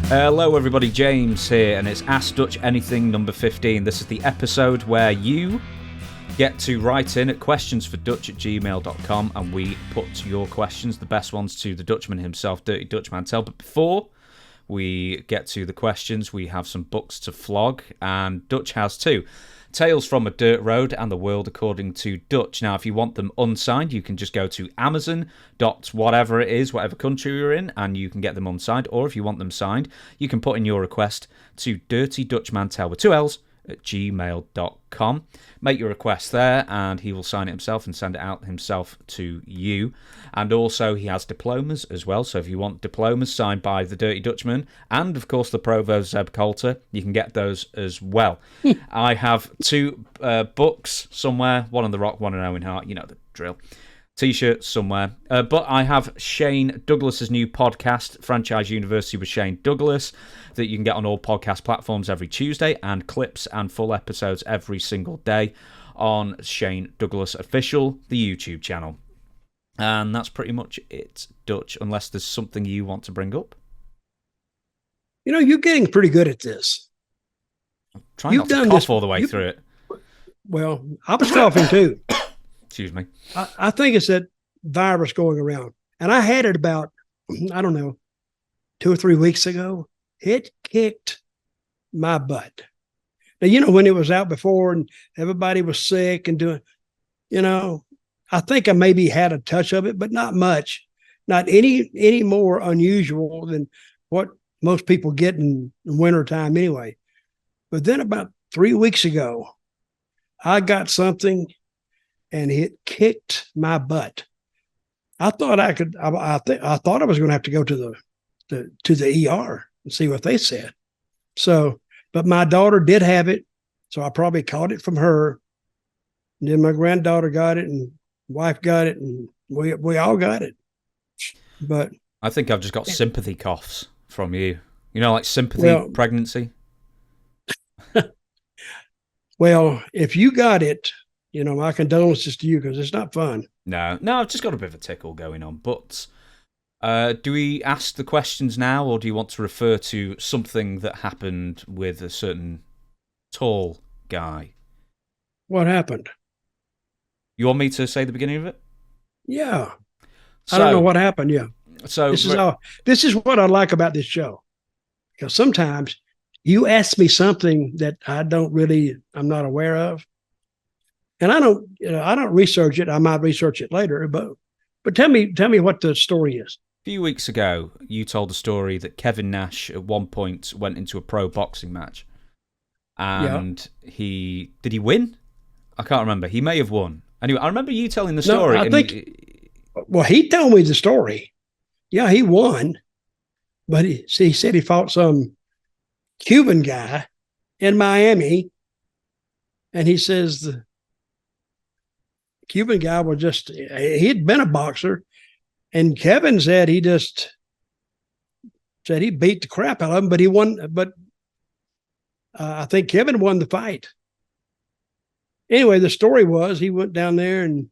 Hello everybody, James here, and it's Ask Dutch Anything number 15. This is the episode where you get to write in at questionsfordutch@gmail.com and we put your questions, the best ones, to the Dutchman himself, Dirty Dutch Mantell. But before we get to the questions, we have some books to flog, and Dutch has two. Tales from a Dirt Road and The World According to Dutch. Now, if you want them unsigned, you can just go to Amazon.whatever it is, whatever country you're in, and you can get them unsigned. Or if you want them signed, you can put in your request to Dirty Dutch Mantell with two L's at gmail.com. Make your request there, and he will sign it himself and send it out himself to you. And also, he has diplomas as well, so if you want diplomas signed by the Dirty Dutchman and, of course, the Provost Zeb Coulter, you can get those as well. I have two books somewhere, one on the Rock, one on Owen Hart, you know the drill. T-shirt somewhere. But I have Shane Douglas's new podcast, Franchise University with Shane Douglas, that you can get on all podcast platforms every Tuesday, and clips and full episodes every single day on Shane Douglas Official, the YouTube channel. And that's pretty much it, Dutch, unless there's something you want to bring up. You know, you're getting pretty good at this. I'm trying not to cough all the way through it. Well, I was coughing too. Excuse me. I think it's that virus going around. And I had it about, I don't know, 2 or 3 weeks ago. It kicked my butt. Now, you know, when it was out before and everybody was sick and doing, you know, I think I maybe had a touch of it, but not much. Not any more unusual than what most people get in wintertime anyway. But then about 3 weeks ago, I got something and it kicked my butt. I thought I could. I thought I was going to have to go to the ER and see what they said. So, but my daughter did have it, so I probably caught it from her. And then my granddaughter got it, and wife got it, and we all got it. But I think I've just got sympathy coughs from you. You know, like sympathy pregnancy. Well, if you got it, you know, my condolences to you, because it's not fun. No, I've just got a bit of a tickle going on. But do we ask the questions now, or do you want to refer to something that happened with a certain tall guy? What happened? You want me to say the beginning of it? Yeah. I don't know what happened. Yeah. So this is what I like about this show, because sometimes you ask me something that I'm not aware of. And I don't research it. I might research it later, but tell me what the story is. A few weeks ago, you told the story that Kevin Nash at one point went into a pro boxing match, and he win? I can't remember. He may have won. Anyway, I remember you telling the story. No, I think. He told me the story. Yeah, he won, but he said he fought some Cuban guy in Miami, and he says the Cuban guy was he'd been a boxer, and Kevin said he beat the crap out of him, but he won. But I think Kevin won the fight. Anyway, the story was he went down there and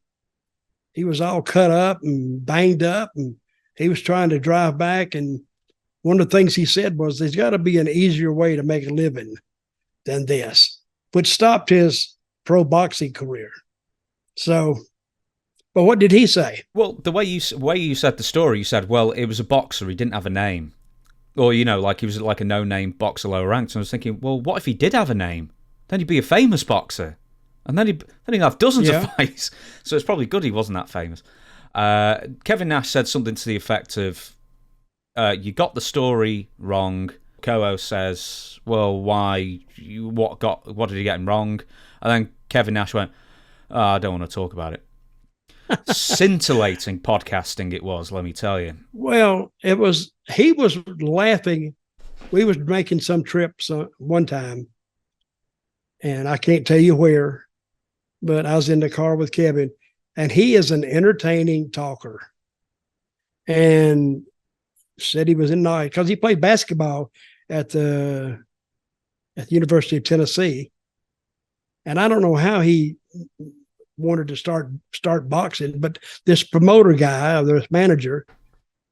he was all cut up and banged up, and he was trying to drive back. And one of the things he said was, there's got to be an easier way to make a living than this, which stopped his pro boxing career. So, but what did he say? Well, the way you said the story, you said, well, it was a boxer. He didn't have a name. Or, you know, like he was like a no-name boxer, lower ranked. And I was thinking, well, what if he did have a name? Then he'd be a famous boxer. And then he'd have dozens of fights. So it's probably good he wasn't that famous. Kevin Nash said something to the effect of, you got the story wrong. Co-host says, well, why? What did he get wrong? And then Kevin Nash went, oh, I don't want to talk about it. Scintillating podcasting it was, let me tell you. Well, he was laughing. We was making some trips one time, and I can't tell you where, but I was in the car with Kevin, and he is an entertaining talker. And said he was in night because he played basketball at the University of Tennessee. And I don't know how he wanted to start boxing, but this promoter guy, or this manager,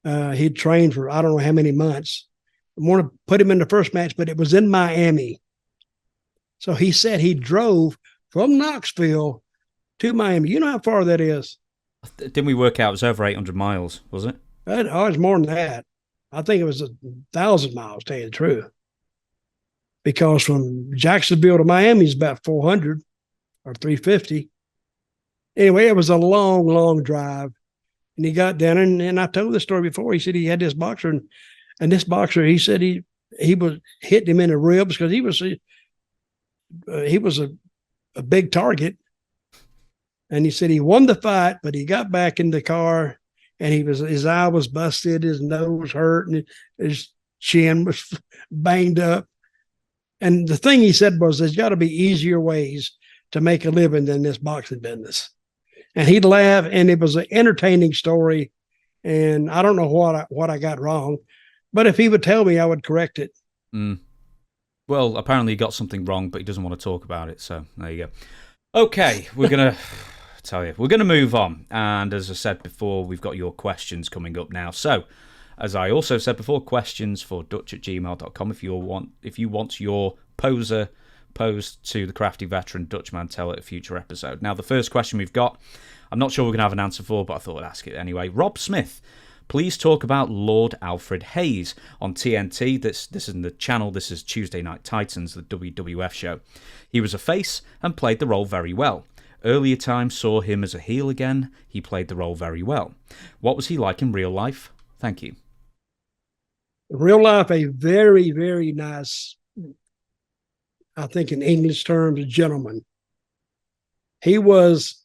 he'd trained for I don't know how many months, want to put him in the first match, but it was in Miami. So he said he drove from Knoxville to Miami. You know how far that is? Didn't we work out it was over 800 miles, was it? Oh, it's more than that. I think it was 1,000 miles, to tell you the truth. Because from Jacksonville to Miami is about 400 or 350. Anyway, it was a long, long drive. And he got down, and I told the story before. He said he had this boxer, and this boxer, he said he was hitting him in the ribs because he was a big target. And he said he won the fight, but he got back in the car, and his eye was busted, his nose hurt, and his chin was banged up. And the thing he said was, there's got to be easier ways to make a living than this boxing business. And he'd laugh, and it was an entertaining story. And I don't know what I got wrong, but if he would tell me, I would correct it. Mm. Well, apparently he got something wrong, but he doesn't want to talk about it. So there you go. Okay, we're going to move on. And as I said before, we've got your questions coming up now. So as I also said before, questionsfordutch@gmail.com if you want your poser posed to the crafty veteran Dutch Mantell at a future episode. Now, the first question we've got, I'm not sure we're going to have an answer for, but I thought I'd ask it anyway. Rob Smith, please talk about Lord Alfred Hayes on TNT. This isn't the channel, this is Tuesday Night Titans, the WWF show. He was a face and played the role very well. Earlier times saw him as a heel again. He played the role very well. What was he like in real life? Thank you. In real life, a very, very nice, I think in English terms, a gentleman. He was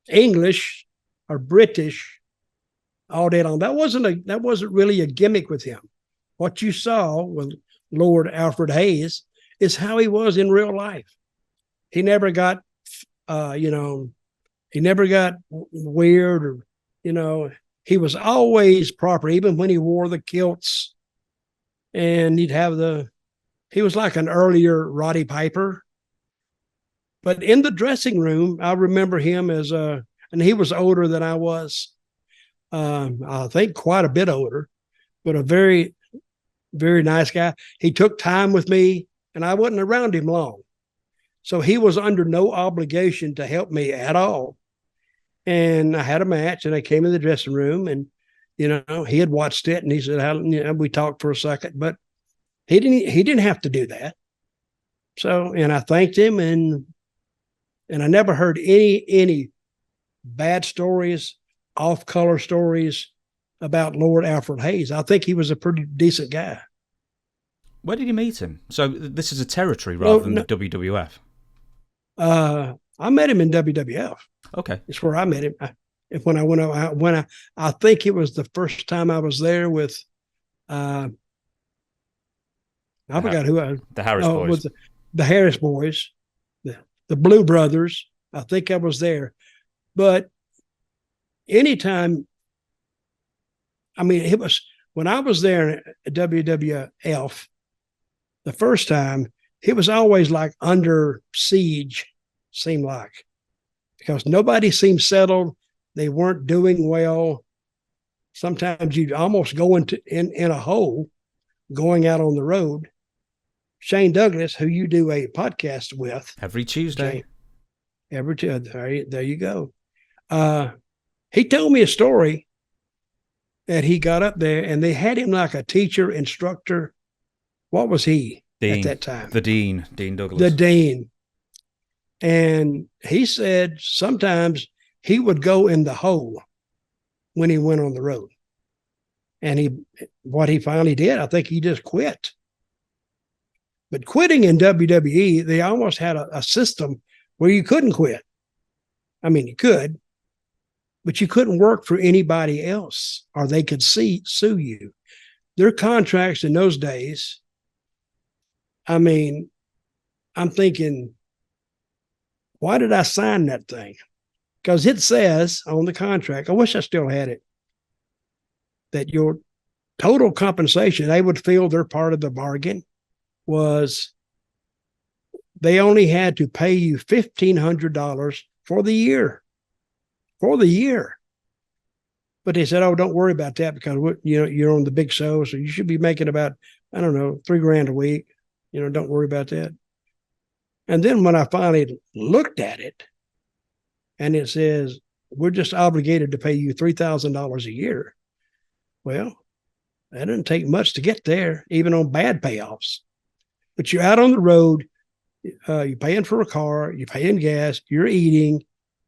English or British all day long. That wasn't really a gimmick with him. What you saw with Lord Alfred Hayes is how he was in real life. He never got, he never got weird or, he was always proper, even when he wore the kilts, and he was like an earlier Roddy Piper. But in the dressing room, I remember him and he was older than I was. I think quite a bit older, but a very, very nice guy. He took time with me, and I wasn't around him long. So he was under no obligation to help me at all. And I had a match, and I came in the dressing room, and, he had watched it, and he said, we talked for a second, but he didn't have to do that. So, and I thanked him, and I never heard any bad stories, off-color stories about Lord Alfred Hayes. I think he was a pretty decent guy. Where did you meet him? So this is a territory rather than the WWF. I met him in WWF. Okay, it's where I met him. I think it was the first time I was there with. I forgot who the Harris boys. The Harris boys, the Blue Brothers. I think I was there, but anytime. I mean, it was when I was there at WWF the first time. It was always like under siege, seemed like, because nobody seemed settled. They weren't doing well. Sometimes you'd almost go in a hole going out on the road. Shane Douglas, who you do a podcast with every Tuesday, there you go. He told me a story that he got up there, and they had him like a teacher, instructor. What was he at that time? The Dean Douglas. The Dean. And he said sometimes he would go in the hole when he went on the road. And what he finally did, I think he just quit. But quitting in WWE, they almost had a system where you couldn't quit. I mean, you could, but you couldn't work for anybody else, or they could sue you. Their contracts in those days, I mean, I'm thinking, why did I sign that thing? Because it says on the contract, I wish I still had it, that your total compensation, they would feel their part of the bargain was they only had to pay you $1,500 for the year. For the year. But they said, "Oh, don't worry about that because you're on the big show, so you should be making about, I don't know, $3,000 a week. Don't worry about that." And then when I finally looked at it, and it says, "We're just obligated to pay you $3,000 a year." Well, that doesn't take much to get there, even on bad payoffs. But you're out on the road, you're paying for a car, you're paying gas, you're eating,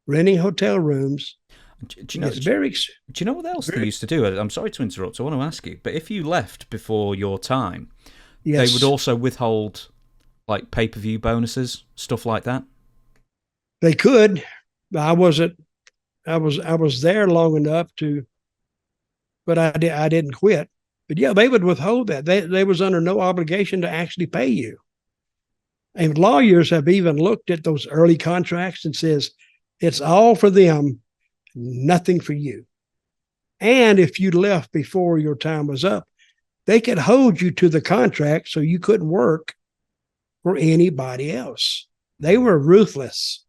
renting hotel rooms. Do you know? It's very. Do you know what else they used to do? I'm sorry to interrupt. I want to ask you, but if you left before your time, Yes. they would also withhold like pay-per-view bonuses, stuff like that. They could. I wasn't. I was there long enough to, but I didn't quit. But yeah, they would withhold that. They was under no obligation to actually pay you. And lawyers have even looked at those early contracts and says it's all for them, nothing for you. And if you left before your time was up, they could hold you to the contract so you couldn't work for anybody else. They were ruthless.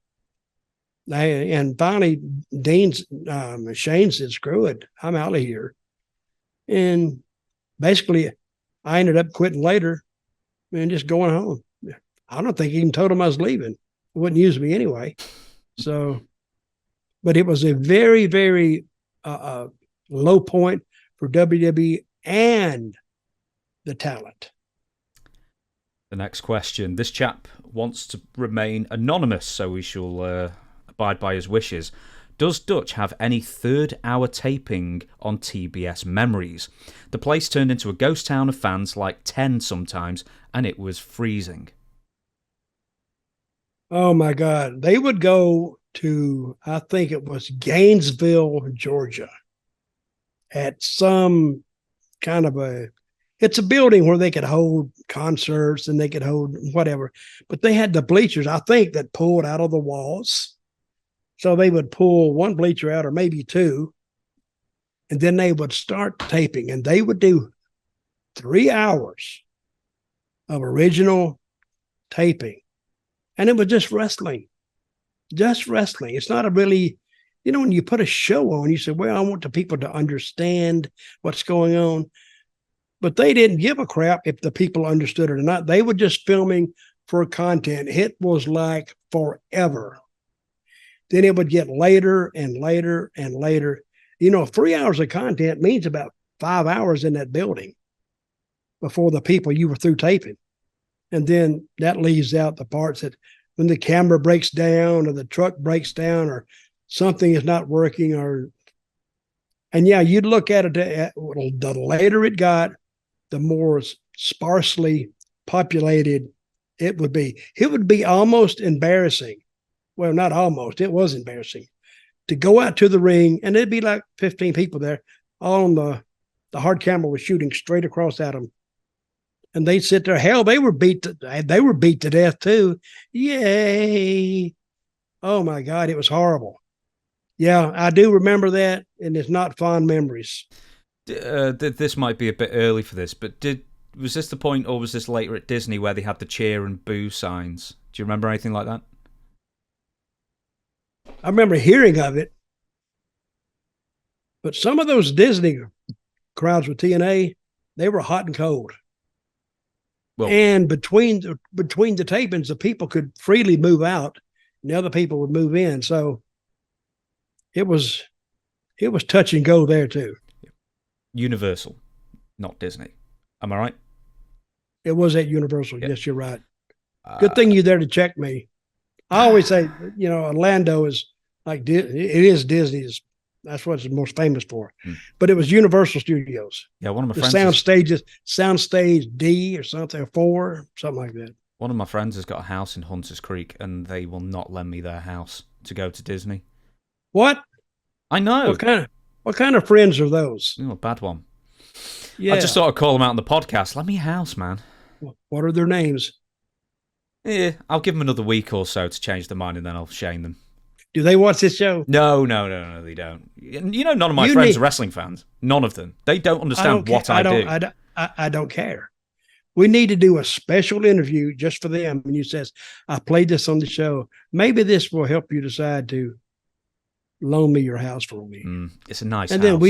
And finally, Shane said, "Screw it, I'm out of here." And basically, I ended up quitting later and just going home. I don't think he even told him I was leaving. He wouldn't use me anyway. So, but it was a very, very low point for WWE and the talent. The next question. This chap wants to remain anonymous, so we shall abide by his wishes. Does Dutch have any third-hour taping on TBS Memories? The place turned into a ghost town of fans, like 10 sometimes, and it was freezing. Oh, my God. They would go to, I think it was Gainesville, Georgia, at some kind of it's a building where they could hold concerts and they could hold whatever. But they had the bleachers, I think, that pulled out of the walls. So they would pull one bleacher out or maybe two, and then they would start taping, and they would do 3 hours of original taping. And it was just wrestling. Just wrestling. It's not a really, when you put a show on, you say, well, I want the people to understand what's going on. But they didn't give a crap if the people understood it or not. They were just filming for content. It was like forever. Then it would get later and later and later. 3 hours of content means about 5 hours in that building before the people you were through taping. And then that leaves out the parts that when the camera breaks down or the truck breaks down or something is not working and yeah, you'd look at it, the later it got, the more sparsely populated it would be. It would be almost embarrassing. Well, not almost, it was embarrassing to go out to the ring and there'd be like 15 people there. All on the hard camera was shooting straight across at them. And they'd sit there. Hell, they were beat to death too. Yay. Oh my God, it was horrible. Yeah, I do remember that, and it's not fond memories. This might be a bit early for this, but was this the point, or was this later at Disney where they had the cheer and boo signs? Do you remember anything like that? I remember hearing of it, but some of those Disney crowds with TNA, they were hot and cold. Well, and between the tapings, the people could freely move out, and the other people would move in. So it was touch and go there too. Universal, not Disney. Am I right? It was at Universal. Yep. Yes, you're right. Good thing you're there to check me. I always say, Orlando is like, it is Disney's. That's what it's most famous for. But it was Universal Studios. Yeah, one of my friends. Soundstage D or something, or 4, something like that. One of my friends has got a house in Hunters Creek, and they will not lend me their house to go to Disney. What? I know. What kind of friends are those? A bad one. Yeah. I just thought I'd call them out on the podcast. Lend me your house, man. What are their names? Yeah, I'll give them another week or so to change their mind, and then I'll shame them. Do they watch this show? No, they don't. None of my friends are wrestling fans. None of them. They don't understand what I do. I don't care. We need to do a special interview just for them. And you says, I played this on the show. Maybe this will help you decide to, loan me your house for a week. It's a nice and house.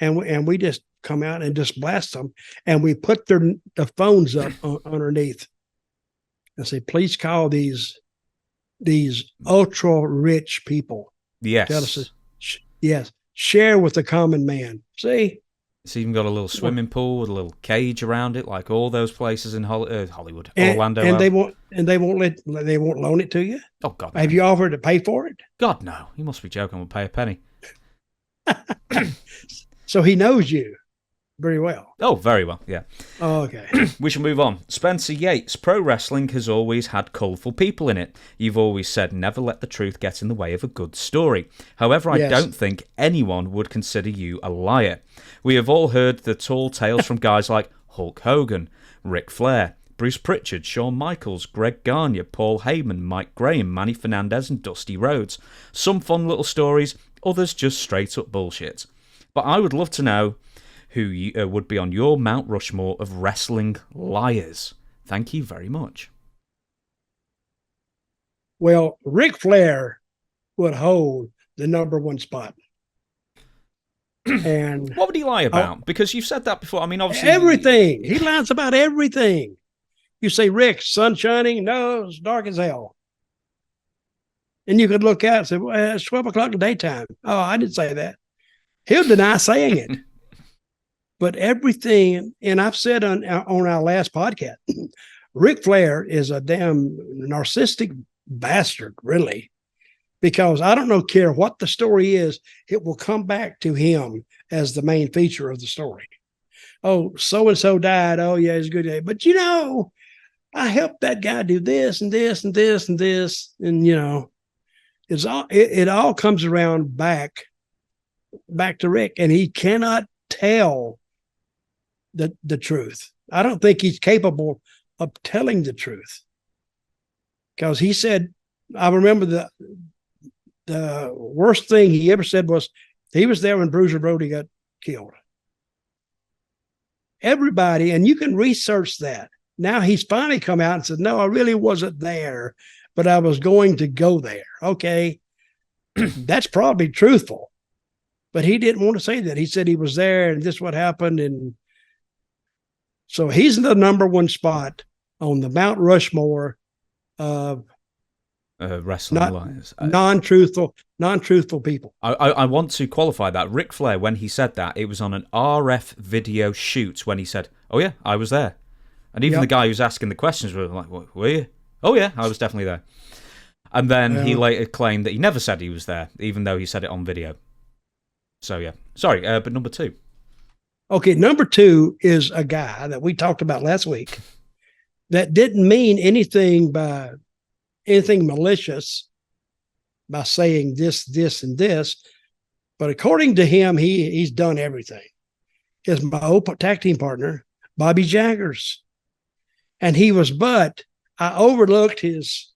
Then we just come out and just blast them, and we put the phones up underneath and say, please call these ultra rich people. Yes. Tell us, yes, share with the common man. See, it's even got a little swimming pool with a little cage around it, like all those places in Hollywood, Orlando. And they won't loan it to you. Oh God! Have you offered to pay for it? God no! You must be joking. We'll pay a penny. So he knows you very well. Oh, very well. Yeah. Oh, okay. We shall move on. Spencer Yates. Pro wrestling has always had colourful people in it. You've always said never let the truth get in the way of a good story. However, I don't think anyone would consider you a liar. We have all heard the tall tales from guys like Hulk Hogan, Ric Flair, Bruce Pritchard, Shawn Michaels, Greg Gagne, Paul Heyman, Mike Graham, Manny Fernandez and Dusty Rhodes. Some fun little stories, others just straight up bullshit. But I would love to know who would be on your Mount Rushmore of wrestling liars. Thank you very much. Well, Ric Flair would hold the number one spot. And what would he lie about? Because you've said that before. I mean, obviously everything. He lies about everything. You say, Rick, sun shining? No, it's dark as hell. And you could look out and say, well, it's 12 o'clock in the daytime. Oh, I didn't say that. He'll deny saying it. But everything, and I've said on our last podcast, Ric Flair is a damn narcissistic bastard, really, because I don't care what the story is, it will come back to him as the main feature of the story. Oh, so-and-so died. Oh, yeah, it's a good day. But, I helped that guy do this and this and this and this. And, it all comes around back to Rick, and he cannot tell the truth. I don't think he's capable of telling the truth, because he said, I remember the worst thing he ever said was he was there when Bruiser Brody got killed. Everybody, and you can research that. Now he's finally come out and said, no, I really wasn't there, but I was going to go there. Okay. That's probably truthful, but he didn't want to say that. He said he was there and this is what happened. And so he's in the number one spot on the Mount Rushmore of wrestling liars. Non-truthful people. I want to qualify that. Ric Flair, when he said that, it was on an RF video shoot when he said, oh yeah, I was there. And even the guy who's asking the questions were like, were you? Oh yeah, I was definitely there. And then he later claimed that he never said he was there, even though he said it on video. So yeah. Sorry, but number two. Okay, number two is a guy that we talked about last week that didn't mean anything malicious by saying this, and this. But according to him, he's done everything. Is my old tag team partner, Bobby Jaggers. And I overlooked his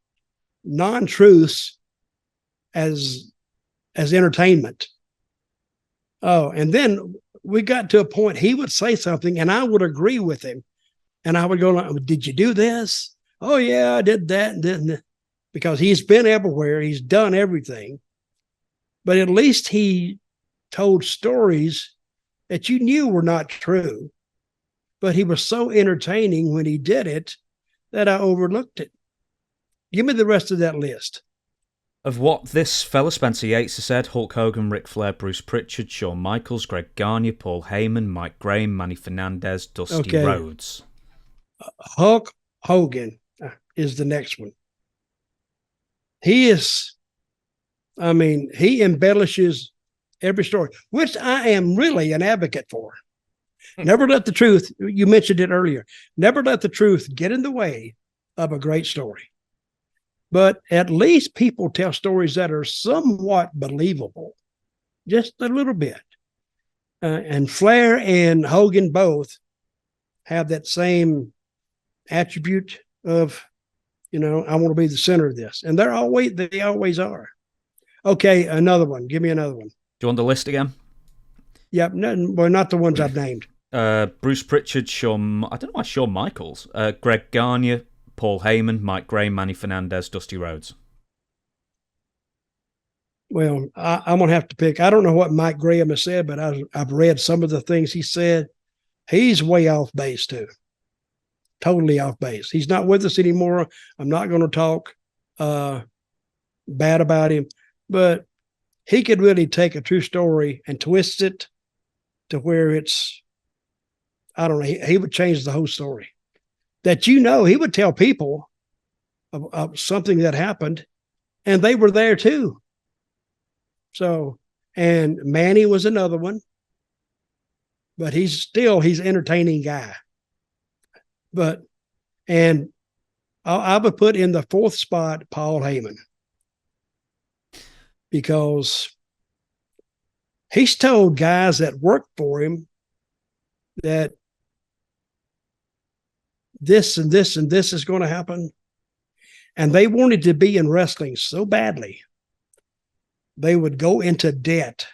non-truths as entertainment. Oh, and then we got to a point he would say something and I would agree with him. And I would go, did you do this? Oh yeah, I did that and didn't. Because he's been everywhere. He's done everything. But at least he told stories that you knew were not true. But he was so entertaining when he did it that I overlooked it. Give me the rest of that list. Of what this fella Spencer Yates has said: Hulk Hogan, Ric Flair, Bruce Pritchard, Shawn Michaels, Greg Gagne, Paul Heyman, Mike Graham, Manny Fernandez, Dusty Rhodes. Hulk Hogan is the next one. He embellishes every story, which I am really an advocate for. Never let the truth, you mentioned it earlier, never let the truth get in the way of a great story. But at least people tell stories that are somewhat believable, just a little bit. And Flair and Hogan both have that same attribute of, I want to be the center of this. And they always are. Okay, another one. Give me another one. Do you want the list again? Yep, not the ones I've named. Bruce Pritchard, Shawn Michaels, Greg Gagne, Paul Heyman, Mike Graham, Manny Fernandez, Dusty Rhodes. Well, I'm going to have to pick. I don't know what Mike Graham has said, but I've read some of the things he said. He's way off base too. Totally off base. He's not with us anymore. I'm not going to talk bad about him, but he could really take a true story and twist it to where it's, I don't know, he would change the whole story. That, he would tell people of something that happened, and they were there too. So, and Manny was another one, but he's entertaining guy. But, and I would put in the fourth spot Paul Heyman, because he's told guys that work for him that this and this and this is going to happen. And they wanted to be in wrestling so badly, they would go into debt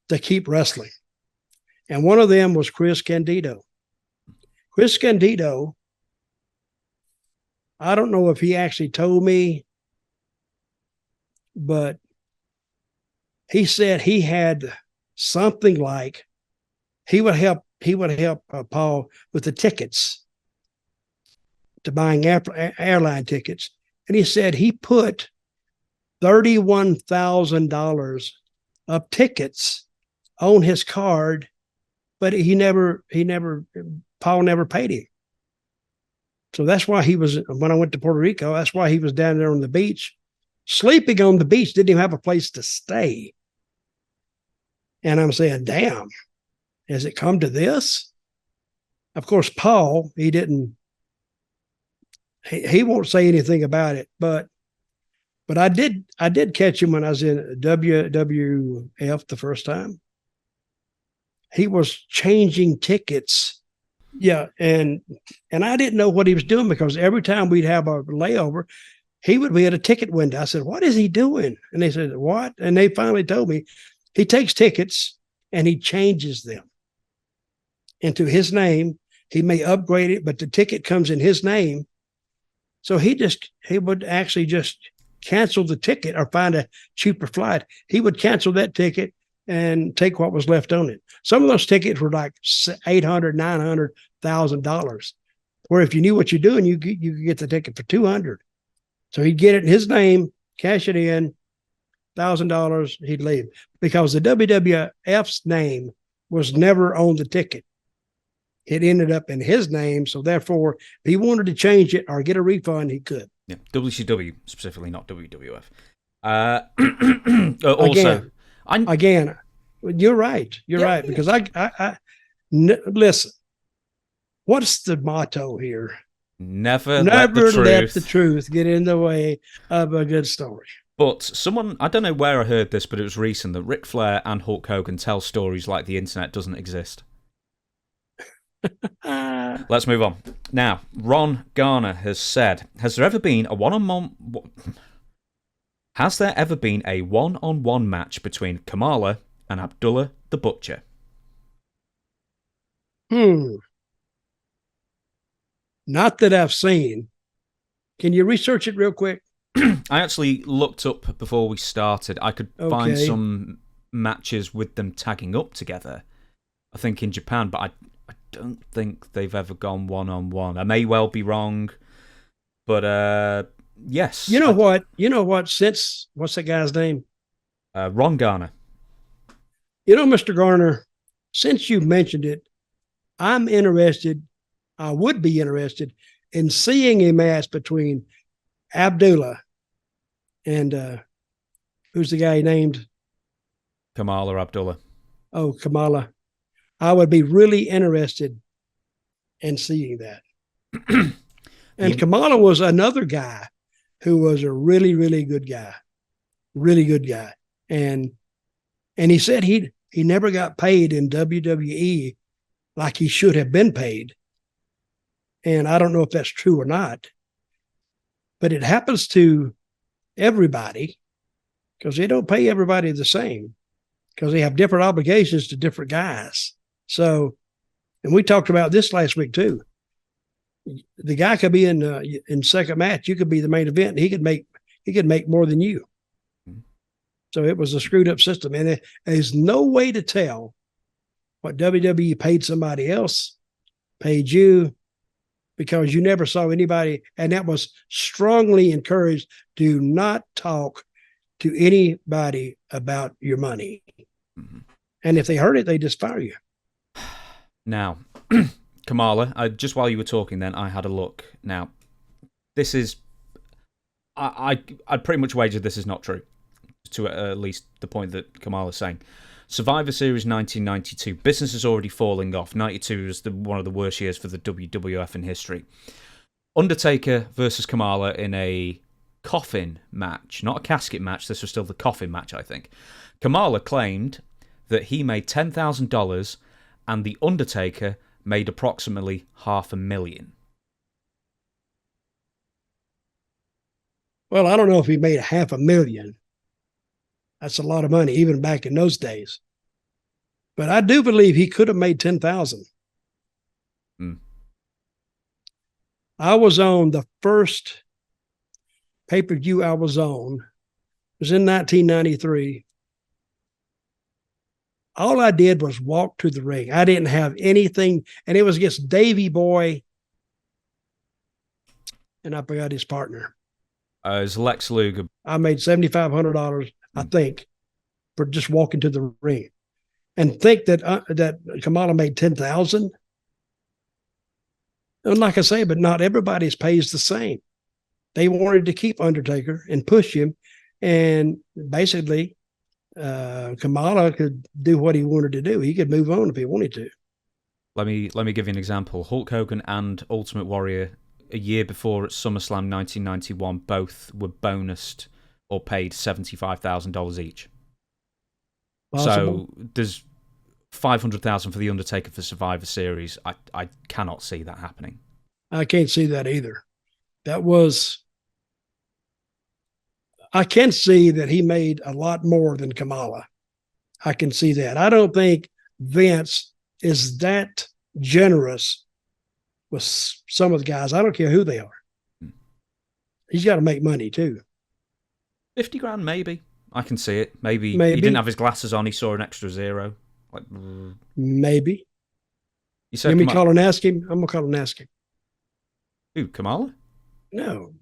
to keep wrestling. And one of them was Chris Candido. Chris Candido, I don't know if he actually told me, but he said he had something like he would help Paul with the tickets, to buying airline tickets. And he said he put $31,000 of tickets on his card, but Paul never paid him. So that's why when I went to Puerto Rico, that's why he was down there on the beach, sleeping on the beach, didn't even have a place to stay. And I'm saying, damn, has it come to this? Of course, Paul, he won't say anything about it, but I did catch him when I was in WWF the first time. He was changing tickets. Yeah. And I didn't know what he was doing, because every time we'd have a layover, he would be at a ticket window. I said, what is he doing? And they said, what? And they finally told me he takes tickets and he changes them into his name. He may upgrade it, but the ticket comes in his name. So he would actually just cancel the ticket or find a cheaper flight. He would cancel that ticket and take what was left on it. Some of those tickets were like $800,000, $900,000. Where if you knew what you're doing, you could get the ticket for $200. So he'd get it in his name, cash it in, $1,000, he'd leave. Because the WWF's name was never on the ticket. It ended up in his name. So therefore, if he wanted to change it or get a refund, he could. Yeah, WCW specifically, not WWF. Also, again, you're right. You're right. Because listen, what's the motto here? Never let the truth get in the way of a good story. But someone, I don't know where I heard this, but it was recent, that Ric Flair and Hulk Hogan tell stories like the internet doesn't exist. Let's move on. Now, Ron Garner has said, has there ever been a one-on-one match between Kamala and Abdullah the Butcher? Not that I've seen. Can you research it real quick? I actually looked up before we started. I could find some matches with them tagging up together, I think in Japan, but I don't think they've ever gone one-on-one. I may well be wrong, but yes. You know what? What's that guy's name? Ron Garner. Mr. Garner, since you mentioned it, I would be interested in seeing a match between Abdullah and who's the guy named? Kamala Abdullah. Oh, Kamala. I would be really interested in seeing that. And Kamala was another guy who was a really, really good guy. Really good guy. And he said he never got paid in WWE like he should have been paid. And I don't know if that's true or not, but it happens to everybody, because they don't pay everybody the same, because they have different obligations to different guys. So, and we talked about this last week too. The guy could be in second match. You could be the main event. And he could make more than you. So it was a screwed up system. And there's no way to tell what WWE paid somebody else, paid you, because you never saw anybody. And that was strongly encouraged. Do not talk to anybody about your money. Mm-hmm. And if they heard it, they just fire you. Now, Kamala, just while you were talking then, I had a look. Now, this is... I'd pretty much wager this is not true, to at least the point that Kamala's saying. Survivor Series 1992, business is already falling off. 92 was one of the worst years for the WWF in history. Undertaker versus Kamala in a coffin match, not a casket match, this was still the coffin match, I think. Kamala claimed that he made $10,000 and the Undertaker made approximately $500,000. Well, I don't know if he made $500,000. That's a lot of money, even back in those days. But I do believe he could have made $10,000. I was on the first pay-per-view I was on. It was in 1993. All I did was walk to the ring. I didn't have anything, and it was against Davey Boy, and I forgot his partner. It was Lex Luger. I made $7,500, I think, for just walking to the ring. And think that that Kamala made $10,000. And like I say, but not everybody's pays the same. They wanted to keep Undertaker and push him, and basically, Kamala could do what he wanted to do. He could move on if he wanted to. Let me give you an example. Hulk Hogan and Ultimate Warrior, a year before at SummerSlam 1991, both were bonused or paid $75,000 each. Possible. So there's $500,000 for the Undertaker for Survivor Series. I cannot see that happening. I can't see that either. I can see that he made a lot more than Kamala. I can see that. I don't think Vince is that generous with some of the guys. I don't care who they are. He's got to make money too. 50 grand, maybe. I can see it. Maybe he didn't have his glasses on. He saw an extra zero. Maybe. You said Let me call and ask him. I'm gonna call and ask him. Who, Kamala? No.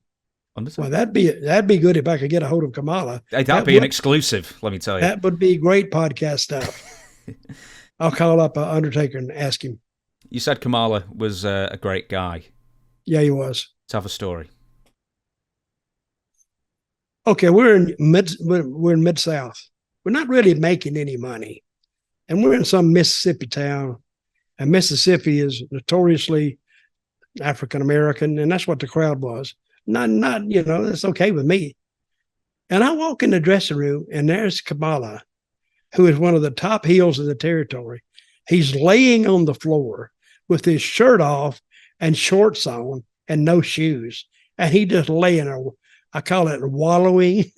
Understood. Well, that'd be good if I could get a hold of Kamala. That'd be an exclusive. Let me tell you. That would be great podcast stuff. I'll call up Undertaker and ask hm. You said Kamala was a great guy. Yeah, he was. Let's have a story. Okay, we're in Mid-South. We're not really making any money. And we're in some Mississippi town. And Mississippi is notoriously African-American, and that's what the crowd was. Not, that's okay with me. And I walk in the dressing room, and there's Kamala, who is one of the top heels of the territory. He's laying on the floor with his shirt off and shorts on and no shoes. And he just laying there. I call it wallowing.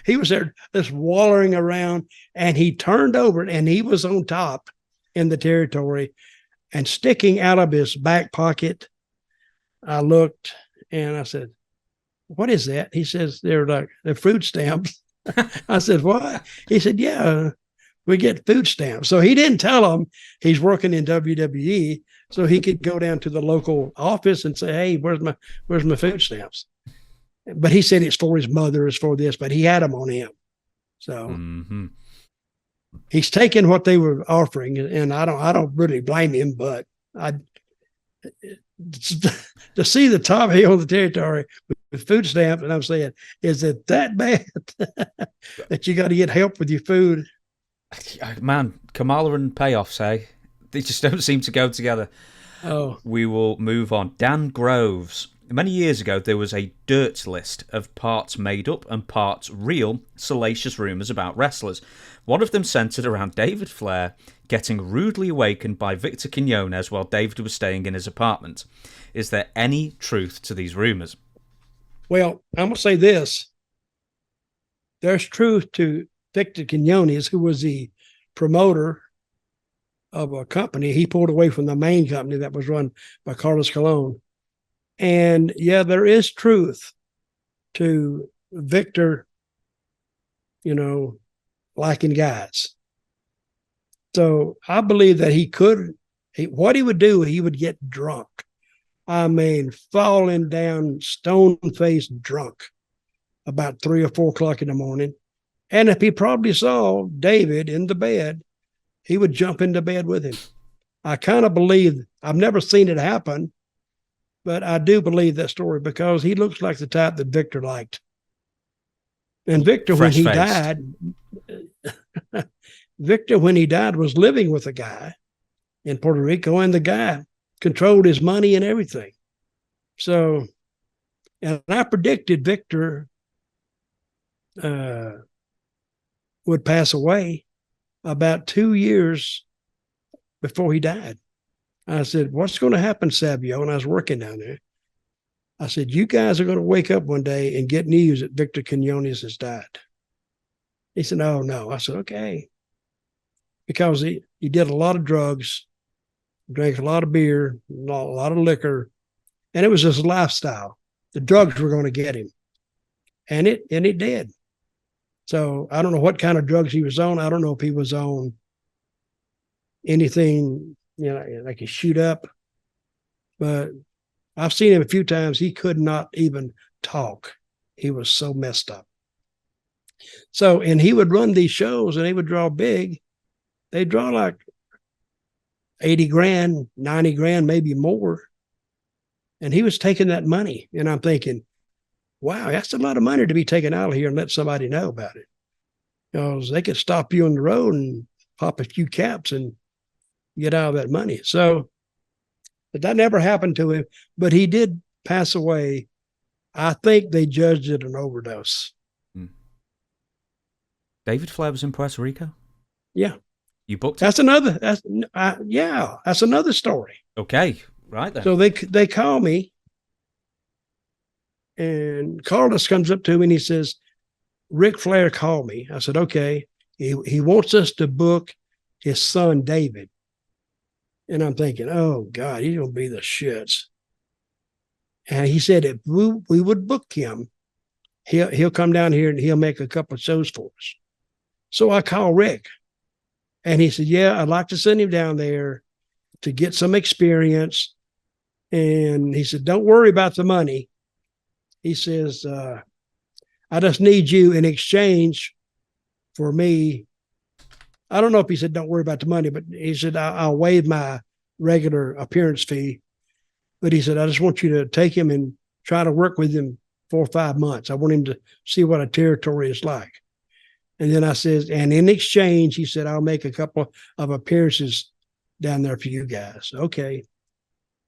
He was there just wallowing around, and he turned over, and he was on top in the territory, and sticking out of his back pocket. I looked and I said, "What is that?" He says, they're food stamps. I said, "What?" He said, "Yeah, we get food stamps." So he didn't tell them he's working in WWE, so he could go down to the local office and say, "Hey, where's my food stamps?" But he said it's for his mother, it's for this, but he had them on him. So he's taking what they were offering, and I don't really blame him, but to see the top heel of the territory with food stamps, and I'm saying, is it that bad that you got to get help with your food? Man, Kamala and payoffs, eh? They just don't seem to go together. Oh. We will move on. Dan Groves. Many years ago, there was a dirt list of parts made up and parts real salacious rumours about wrestlers. One of them centred around David Flair getting rudely awakened by Victor Quinones while David was staying in his apartment. Is there any truth to these rumours? Well, I'm going to say this. There's truth to Victor Quinones, who was the promoter of a company. He pulled away from the main company that was run by Carlos Colon. And yeah, there is truth to Victor liking guys. So I believe that what he would do, he would get drunk. I mean, falling down, stone-faced drunk about 3 or 4 o'clock in the morning. And if he probably saw David in the bed, he would jump into bed with him. I kind of believe, I've never seen it happen, but I do believe that story because he looks like the type that Victor liked. And Victor, when he died, was living with a guy in Puerto Rico, and the guy controlled his money and everything. So, and I predicted Victor would pass away about 2 years before he died. I said, what's going to happen, Savio? And I was working down there. I said, you guys are going to wake up one day and get news that Victor Quinones has died. He said, oh, no. I said, okay. Because he did a lot of drugs, drank a lot of beer, a lot of liquor, and it was his lifestyle. The drugs were going to get him. And it did. So I don't know what kind of drugs he was on. I don't know if he was on anything, like he shoot up. But I've seen him a few times. He could not even talk. He was so messed up. So, and he would run these shows and they would draw big. They draw like 80 grand, 90 grand, maybe more. And he was taking that money. And I'm thinking, wow, that's a lot of money to be taken out of here and let somebody know about it. Because they could stop you on the road and pop a few caps and get out of that money. So, but that never happened to him. But he did pass away. I think they judged it an overdose. David Flair was in Puerto Rico? Yeah. You booked it? That's another story. Okay, right then. So they call me, and Carlos comes up to me and he says, Ric Flair called me. I said, okay. He wants us to book his son, David. And I'm thinking, oh, God, he's going to be the shits. And he said, if we would book him, he'll come down here and he'll make a couple of shows for us. So I called Rick. And he said, yeah, I'd like to send him down there to get some experience. And he said, don't worry about the money. He says, I just need you in exchange for me. I don't know if he said, don't worry about the money, but he said, I'll waive my regular appearance fee. But he said, I just want you to take him and try to work with him 4 or 5 months. I want him to see what a territory is like. And then I said, and in exchange, he said, I'll make a couple of appearances down there for you guys. Okay.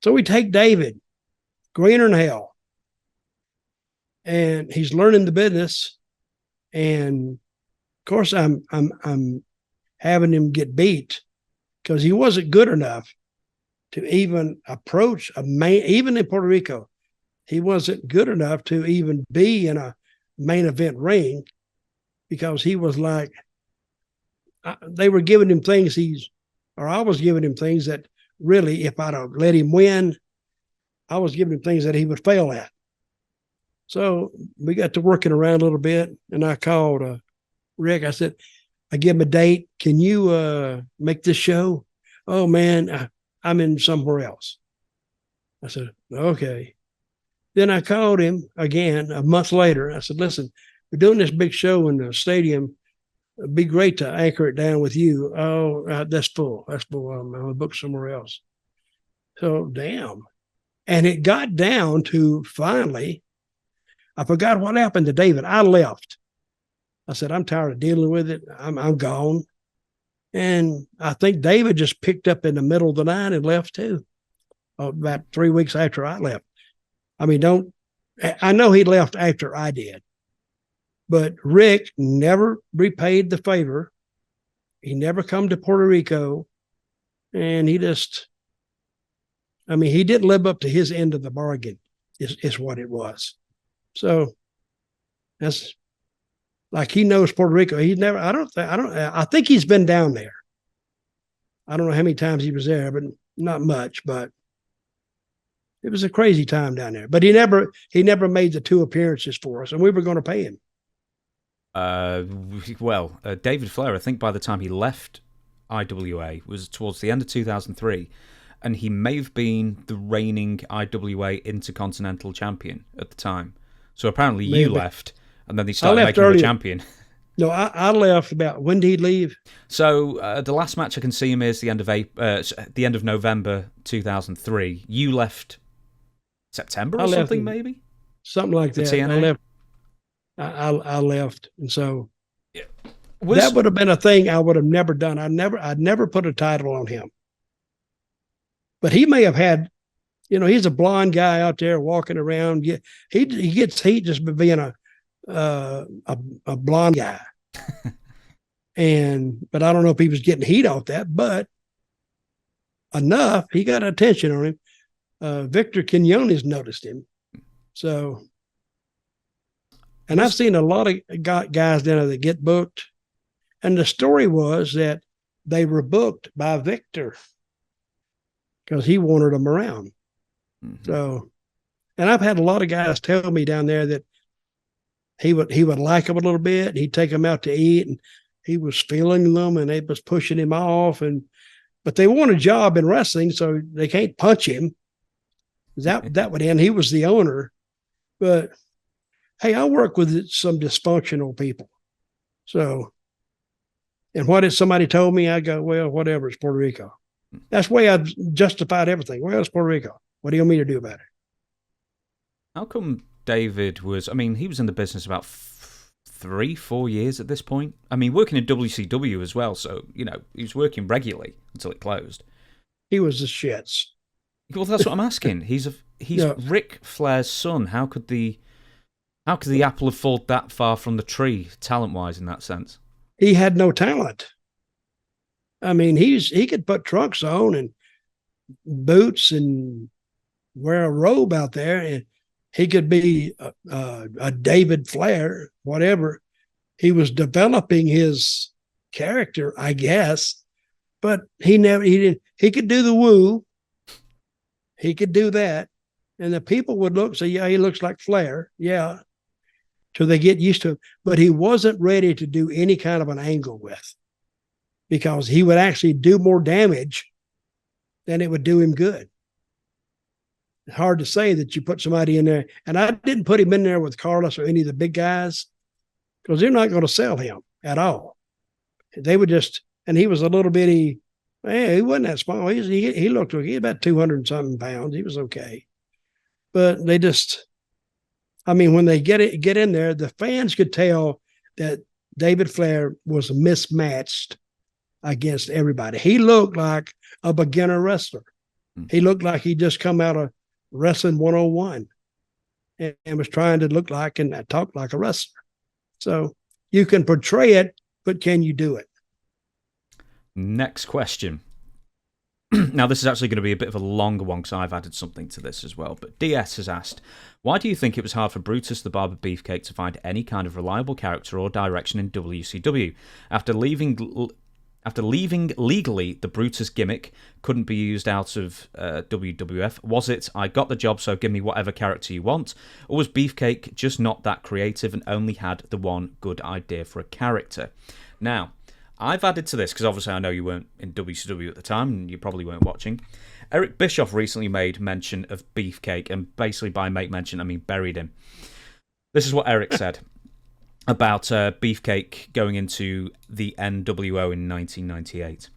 So we take David, greener than hell. And he's learning the business. And of course, I'm having him get beat because he wasn't good enough to even approach even in Puerto Rico. He wasn't good enough to even be in a main event ring because he was like, they were giving him things I was giving him things that really, if I'd have let him win, I was giving him things that he would fail at. So we got to working around a little bit, and I called Rick. I said, I give him a date. Can you make this show? Oh, man, I'm in somewhere else. I said, okay. Then I called him again a month later. I said, listen, we're doing this big show in the stadium. It'd be great to anchor it down with you. Oh, that's full. That's full. I'm going to book somewhere else. So, damn. And it got down to finally, I forgot what happened to David. I left. I said, I'm tired of dealing with it. I'm gone. And I think David just picked up in the middle of the night and left too. About 3 weeks after I left. I mean, I know he left after I did. But Rick never repaid the favor. He never come to Puerto Rico. And he didn't live up to his end of the bargain is what it was. So that's like he knows Puerto Rico. I think he's been down there. I don't know how many times he was there, but not much. But it was a crazy time down there. But he never made the 2 appearances for us, and we were going to pay him. David Flair, I think by the time he left IWA was towards the end of 2003, and he may have been the reigning IWA Intercontinental Champion at the time. So apparently you left, and then they started making him a champion. No, I left about, when did he leave? So the last match I can see him is the end of November 2003. You left September or something, maybe? Something like that. TNA? I left, and so that would have been a thing I would have never done. I'd never put a title on him. But he may have had, he's a blonde guy out there walking around. He gets heat just by being a blonde guy. But I don't know if he was getting heat off that, but enough, he got attention on him. Victor Quinones noticed him. So, and I've seen a lot of guys down there that get booked. And the story was that they were booked by Victor because he wanted them around. Mm-hmm. So, and I've had a lot of guys tell me down there that he would like them a little bit. He'd take them out to eat, and he was feeling them, and they was pushing him off. But they want a job in wrestling, so they can't punch him. That would end. He was the owner. But hey, I work with some dysfunctional people. So, and what if somebody told me, I go, well, whatever, it's Puerto Rico. That's the way I've justified everything. Well, it's Puerto Rico. What do you want me to do about it? How come David he was in the business about 3-4 years at this point? I mean, working in WCW as well, so, he was working regularly until it closed. He was the shits. Well, that's what I'm asking. He's Ric Flair's son. How could the apple have fallen that far from the tree, talent-wise, in that sense? He had no talent. I mean, he could put trunks on and boots and wear a robe out there, and he could be a David Flair, whatever. He was developing his character, I guess, but he didn't. He could do the woo. He could do that, and the people would look, say, yeah, he looks like Flair, yeah, till they get used to him. But he wasn't ready to do any kind of an angle with, because he would actually do more damage than it would do him good. It's hard to say that you put somebody in there, and I didn't put him in there with Carlos or any of the big guys, because they're not going to sell him at all. They would just, and he was a little bitty. He wasn't that small. He looked like he was about 200 and something pounds. He was okay. But they just, when they get in there, the fans could tell that David Flair was mismatched against everybody. He looked like a beginner wrestler. He looked like he just come out of Wrestling 101 and was trying to look like and talk like a wrestler. So you can portray it, but can you do it? Next question. Now, this is actually going to be a bit of a longer one because I've added something to this as well. But DS has asked, why do you think it was hard for Brutus the Barber Beefcake to find any kind of reliable character or direction in WCW? After leaving legally, the Brutus gimmick couldn't be used out of WWF. Was it, I got the job, so give me whatever character you want? Or was Beefcake just not that creative and only had the one good idea for a character? Now, I've added to this, because obviously I know you weren't in WCW at the time, and you probably weren't watching. Eric Bischoff recently made mention of Beefcake, and basically by make mention, I mean buried him. This is what Eric said about Beefcake going into the NWO in 1998.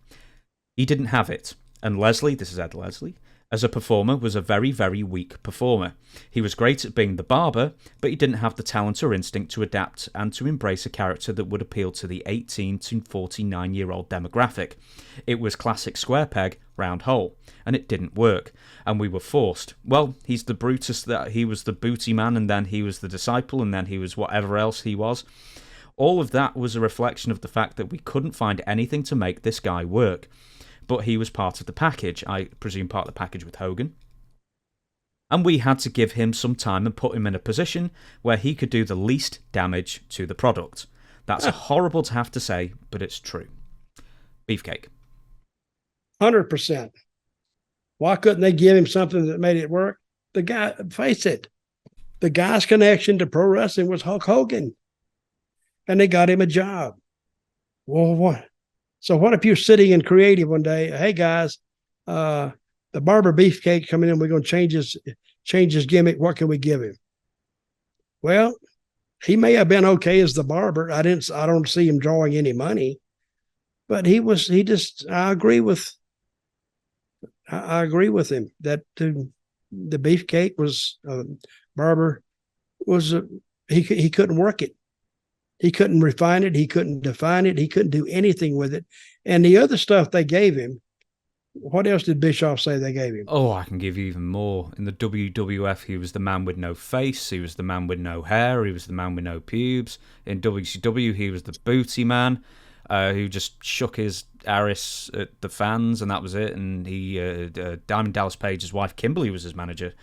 He didn't have it, and Leslie, this is Ed Leslie, as a performer was a very, very weak performer. He was great at being the barber, but he didn't have the talent or instinct to adapt and to embrace a character that would appeal to the 18 to 49-year-old demographic. It was classic square peg, round hole, and it didn't work, and we were forced. Well, he's the Brutus, that he was the booty man, and then he was the disciple, and then he was whatever else he was. All of that was a reflection of the fact that we couldn't find anything to make this guy work. But he was part of the package, I presume part of the package with Hogan. And we had to give him some time and put him in a position where he could do the least damage to the product. That's horrible to have to say, but it's true. Beefcake. 100%. Why couldn't they give him something that made it work? The guy, face it, the guy's connection to pro wrestling was Hulk Hogan. and they got him a job. Well, what? So what if you're sitting in creative one day? Hey guys, the Barber Beefcake coming in. We're going to change his gimmick. What can we give him? Well, he may have been okay as the barber. I don't see him drawing any money, but I agree with him that the Beefcake was Barber was he couldn't work it. He couldn't refine it. He couldn't define it. He couldn't do anything with it. And the other stuff they gave him, what else did Bischoff say they gave him? Oh, I can give you even more. In the WWF, he was the man with no face. He was the man with no hair. He was the man with no pubes. In WCW, he was the booty man who just shook his Aris at the fans, and that was it. And Diamond Dallas Page's wife, Kimberly, was his manager.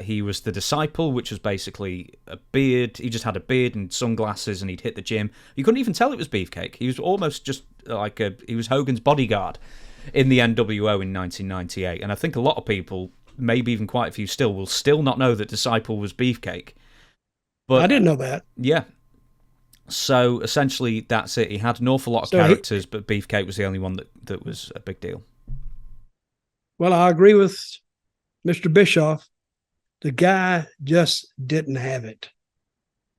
He was the disciple, which was basically a beard. He just had a beard and sunglasses, and he'd hit the gym. You couldn't even tell it was Beefcake. He was almost just like he was Hogan's bodyguard in the NWO in 1998. And I think a lot of people, maybe even quite a few still, will still not know that Disciple was Beefcake. But I didn't know that. Yeah. So essentially, that's it. He had an awful lot of characters, but Beefcake was the only one that was a big deal. Well, I agree with Mr. Bischoff. The guy just didn't have it.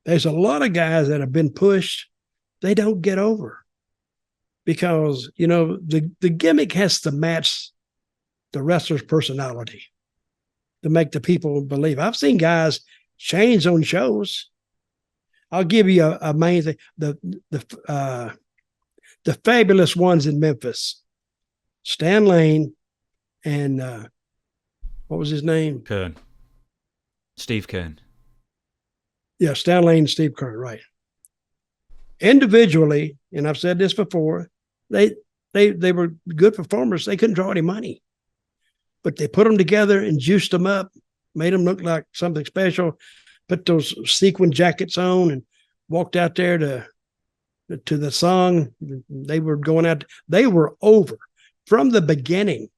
There's a lot of guys that have been pushed. They don't get over because, the gimmick has to match the wrestler's personality to make the people believe. I've seen guys change on shows. I'll give you a main thing. The fabulous ones in Memphis, Stan Lane and what was his name? Kern. Steve Kern. Yeah, Stan Lane and Steve Kern, right. Individually, and I've said this before, they were good performers. They couldn't draw any money. But they put them together and juiced them up, made them look like something special, put those sequin jackets on and walked out there to the song. They were going out. They were over from the beginning.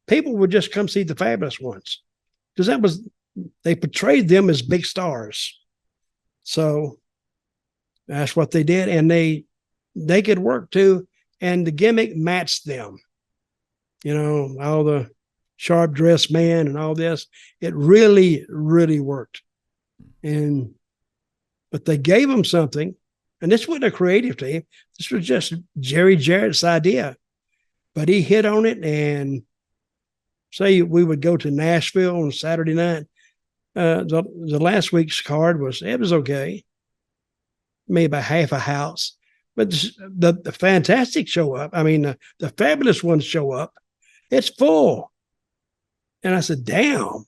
People would just come see the fabulous ones because they portrayed them as big stars. So that's what they did. And they could work too. And the gimmick matched them. All the sharp dressed man and all this. It really, really worked. But they gave them something. And this wasn't a creative team. This was just Jerry Jarrett's idea. But he hit on it, and say we would go to Nashville on Saturday night. The last week's card was okay, maybe about half a house, but the Fantastic show up. I mean, the Fabulous ones show up. It's full, and I said, "Damn,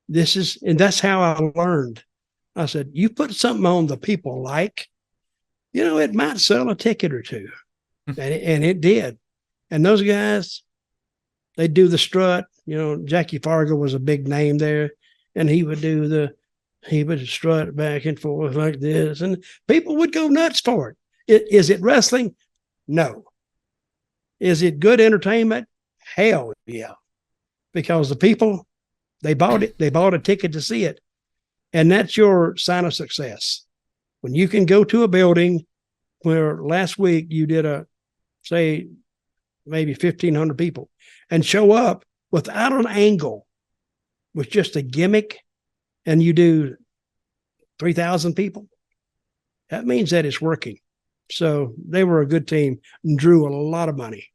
and that's how I learned." I said, "You put something on the people like, it might sell a ticket or two," and it did. And those guys, they do the strut. Jackie Fargo was a big name there. And he would strut back and forth like this, and people would go nuts for it. Is it wrestling? No. Is it good entertainment? Hell yeah. Because the people, they bought it. They bought a ticket to see it. And that's your sign of success. When you can go to a building where last week you did say maybe 1,500 people and show up without an angle, with just a gimmick, and you do 3,000 people, that means that it's working. So they were a good team and drew a lot of money.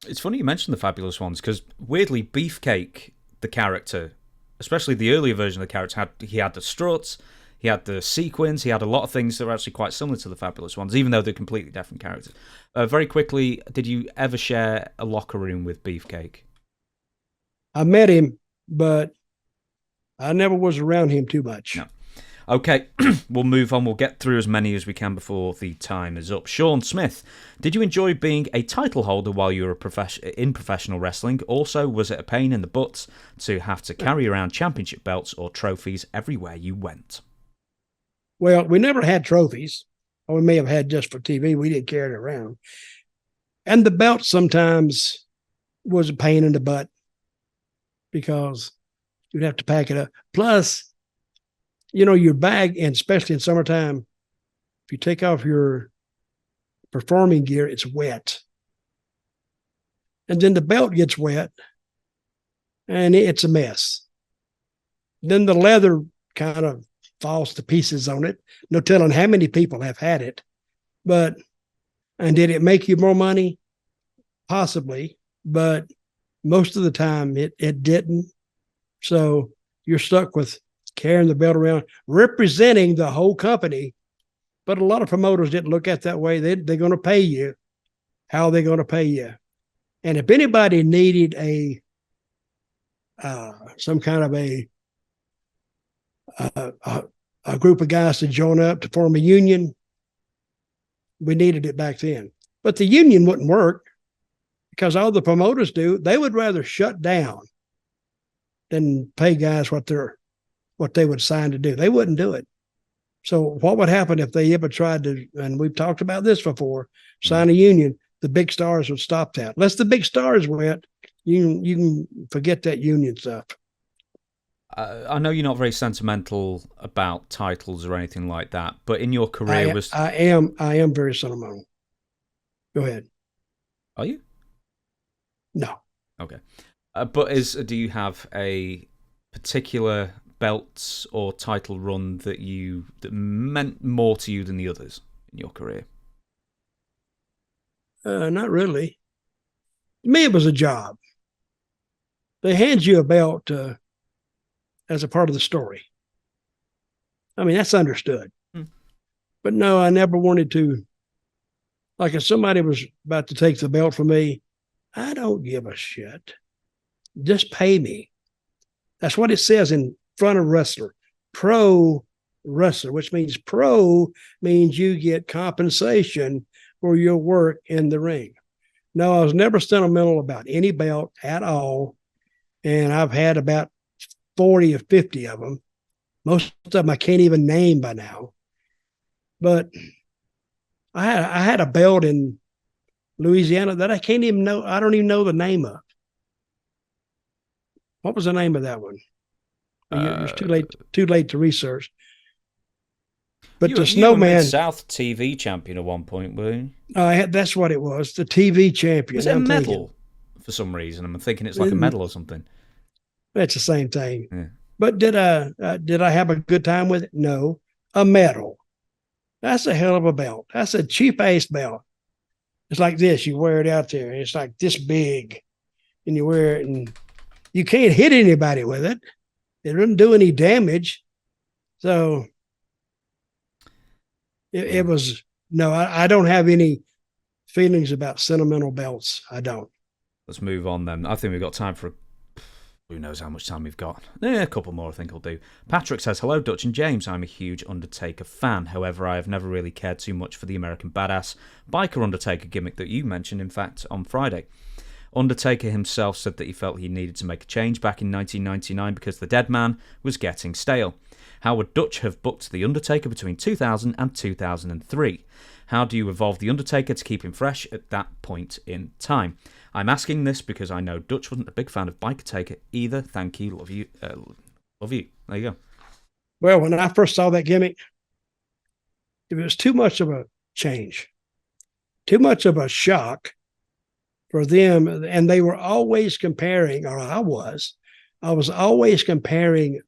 It's funny you mentioned the Fabulous ones, because weirdly, Beefcake, the character, especially the earlier version of the character, he had the struts, he had the sequins, he had a lot of things that were actually quite similar to the Fabulous ones, even though they're completely different characters. Very quickly, did you ever share a locker room with Beefcake? I met him, but I never was around him too much. No. Okay, we'll move on. We'll get through as many as we can before the time is up. Sean Smith, did you enjoy being a title holder while you were in professional wrestling? Also, was it a pain in the butt to have to carry around championship belts or trophies everywhere you went? Well, we never had trophies. Or we may have had just for TV. We didn't carry it around. And the belt sometimes was a pain in the butt because you'd have to pack it up. Plus, your bag, and especially in summertime, If you take off your performing gear, it's wet. And then the belt gets wet and it's a mess. Then the leather kind of falls to pieces on it. No telling how many people have had it. And did it make you more money? Possibly, but most of the time it didn't. So you're stuck with carrying the belt around, representing the whole company. But a lot of promoters didn't look at it that way. They're going to pay you. How are they going to pay you? And if anybody needed some kind of a group of guys to join up to form a union, we needed it back then. But the union wouldn't work because all the promoters do. They would rather shut down than pay guys what they would sign to do. They wouldn't do it. So what would happen if they ever tried to, and we've talked about this before, sign a union? The big stars would stop that. Unless the big stars went, you can forget that union stuff. I know you're not very sentimental about titles or anything like that, but in your career I am very sentimental. Go ahead. Are you? No. Okay. But do you have a particular belts or title run that meant more to you than the others in your career? Not really. To me, it was a job. They hand you a belt as a part of the story. I mean, that's understood. But no, I never wanted to. Like if somebody was about to take the belt from me, I don't give a shit. Just pay me. That's what it says in front of wrestler. Pro wrestler, which means pro means you get compensation for your work in the ring. No, I was never sentimental about any belt at all. And I've had about 40 or 50 of them. Most of them I can't even name by now. But I had a belt in Louisiana that I can't even know. I don't even know the name of. What was the name of that one? It's too late to research. But the Snowman, you were Mid-South TV champion at one point, were you? That's what it was. The TV champion. Was it a medal for some reason? I'm thinking it's like a medal or something. It's the same thing. Yeah. But did I have a good time with it? No. A medal. That's a hell of a belt. That's a cheap ass belt. It's like this. You wear it out there. It's like this big, and you wear it, and you can't hit anybody with it. It doesn't do any damage. So it was, no, I don't have any feelings about sentimental belts. I don't. Let's move on then. I think we've got time for, who knows how much time we've got. A couple more I think will do. Patrick says, hello, Dutch and James. I'm a huge Undertaker fan. However, I have never really cared too much for the American Badass biker Undertaker gimmick that you mentioned, in fact, on Friday. Undertaker himself said that he felt he needed to make a change back in 1999 because the dead man was getting stale. How would Dutch have booked The Undertaker between 2000 and 2003? How do you evolve The Undertaker to keep him fresh at that point in time? I'm asking this because I know Dutch wasn't a big fan of Biker Taker either. Thank you. Love you. Love you. There you go. Well, when I first saw that gimmick, it was too much of a change, too much of a shock for them. And they were always comparing, or I was always comparing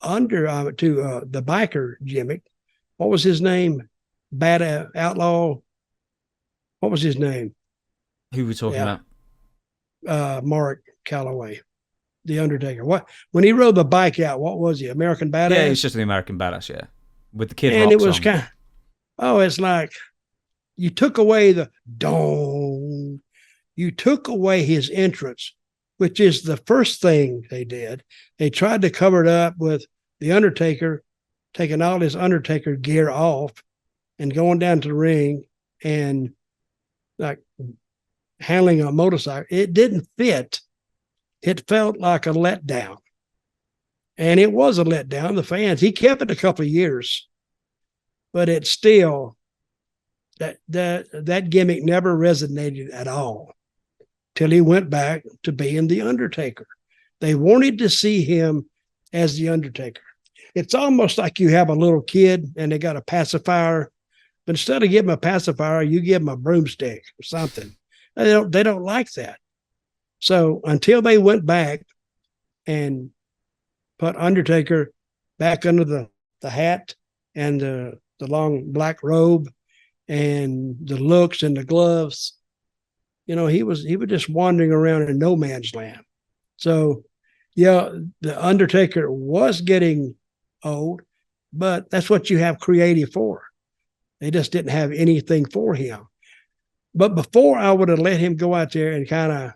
to the biker gimmick. What was his name? Bad Outlaw. What was his name? Who were we talking about? Mark Calloway, the Undertaker. When he rode the bike out, what was he? American Badass? Yeah, he's just the American Badass, yeah. With the Kid and Rock it was song. kind of, it's like you took away the dong. You took away his entrance, which is the first thing they did. They tried to cover it up with the Undertaker taking all his Undertaker gear off and going down to the ring and like handling a motorcycle. It didn't fit. It felt like a letdown. And it was a letdown. The fans, he kept it a couple of years, but it still, that gimmick never resonated at all till he went back to being the Undertaker. They wanted to see him as the Undertaker. It's almost like you have a little kid and they got a pacifier But instead of giving them a pacifier, you give them a broomstick or something. They don't like that. So until they went back and put Undertaker back under the hat and the long black robe and the looks and the gloves, he was just wandering around in no man's land. So yeah, the Undertaker was getting old, but that's what you have creative for. They just didn't have anything for him. But before I would have let him go out there and kind of,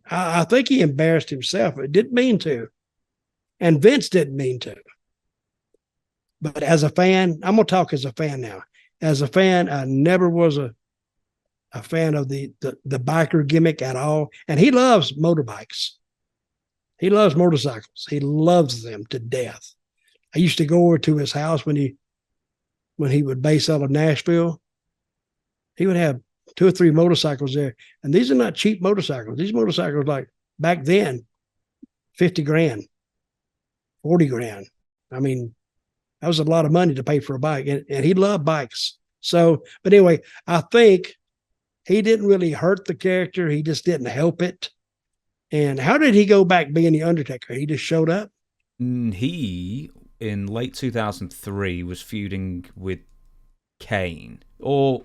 I think he embarrassed himself. It didn't mean to. And Vince didn't mean to. But as a fan, I'm going to talk as a fan now. As a fan, I never was a fan of the biker gimmick at all. And he loves motorbikes. He loves motorcycles. He loves them to death. I used to go over to his house when he would base out of Nashville. He would have 2 or 3 motorcycles there. And these are not cheap motorcycles. These motorcycles, like back then, 50 grand, 40 grand. I mean, that was a lot of money to pay for a bike. And he loved bikes. So, but anyway, I think he didn't really hurt the character. He just didn't help it. And how did he go back being the Undertaker? He just showed up? He, in late 2003, was feuding with Kane. Or,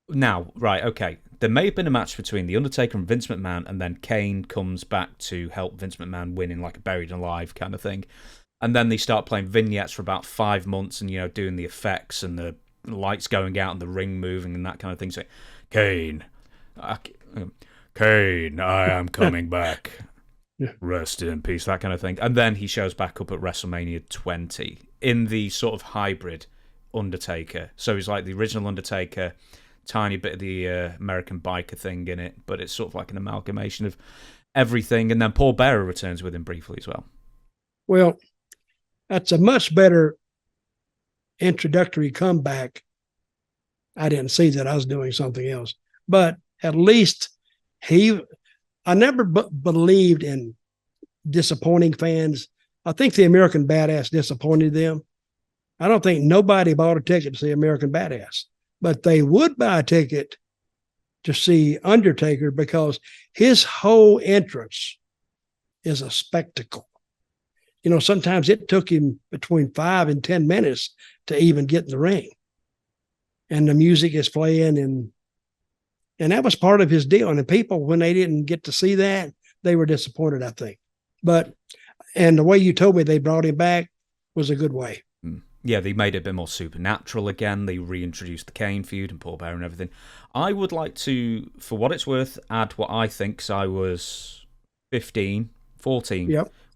now, right, okay. There may have been a match between The Undertaker and Vince McMahon, and then Kane comes back to help Vince McMahon win in like a buried alive kind of thing. And then they start playing vignettes for about 5 months and, doing the effects and the lights going out and the ring moving and that kind of thing. So, Kane, I am coming back. Yeah. Rest in peace, that kind of thing. And then he shows back up at WrestleMania 20 in the sort of hybrid Undertaker. So he's like the original Undertaker, tiny bit of the American biker thing in it, but it's sort of like an amalgamation of everything. And then Paul Bearer returns with him briefly as well. Well, that's a much better introductory comeback. I didn't see that. I was doing something else. But at least I never believed in disappointing fans. I think the American Badass disappointed them. I don't think nobody bought a ticket to see American Badass, but they would buy a ticket to see Undertaker because his whole entrance is a spectacle. Sometimes it took him between 5 and 10 minutes to even get in the ring. And the music is playing, and that was part of his deal. And the people, when they didn't get to see that, they were disappointed, I think. And the way you told me they brought him back was a good way. Yeah, they made it a bit more supernatural again. They reintroduced the Kane feud and Paul Bearer and everything. I would like to, for what it's worth, add what I think, because I was 14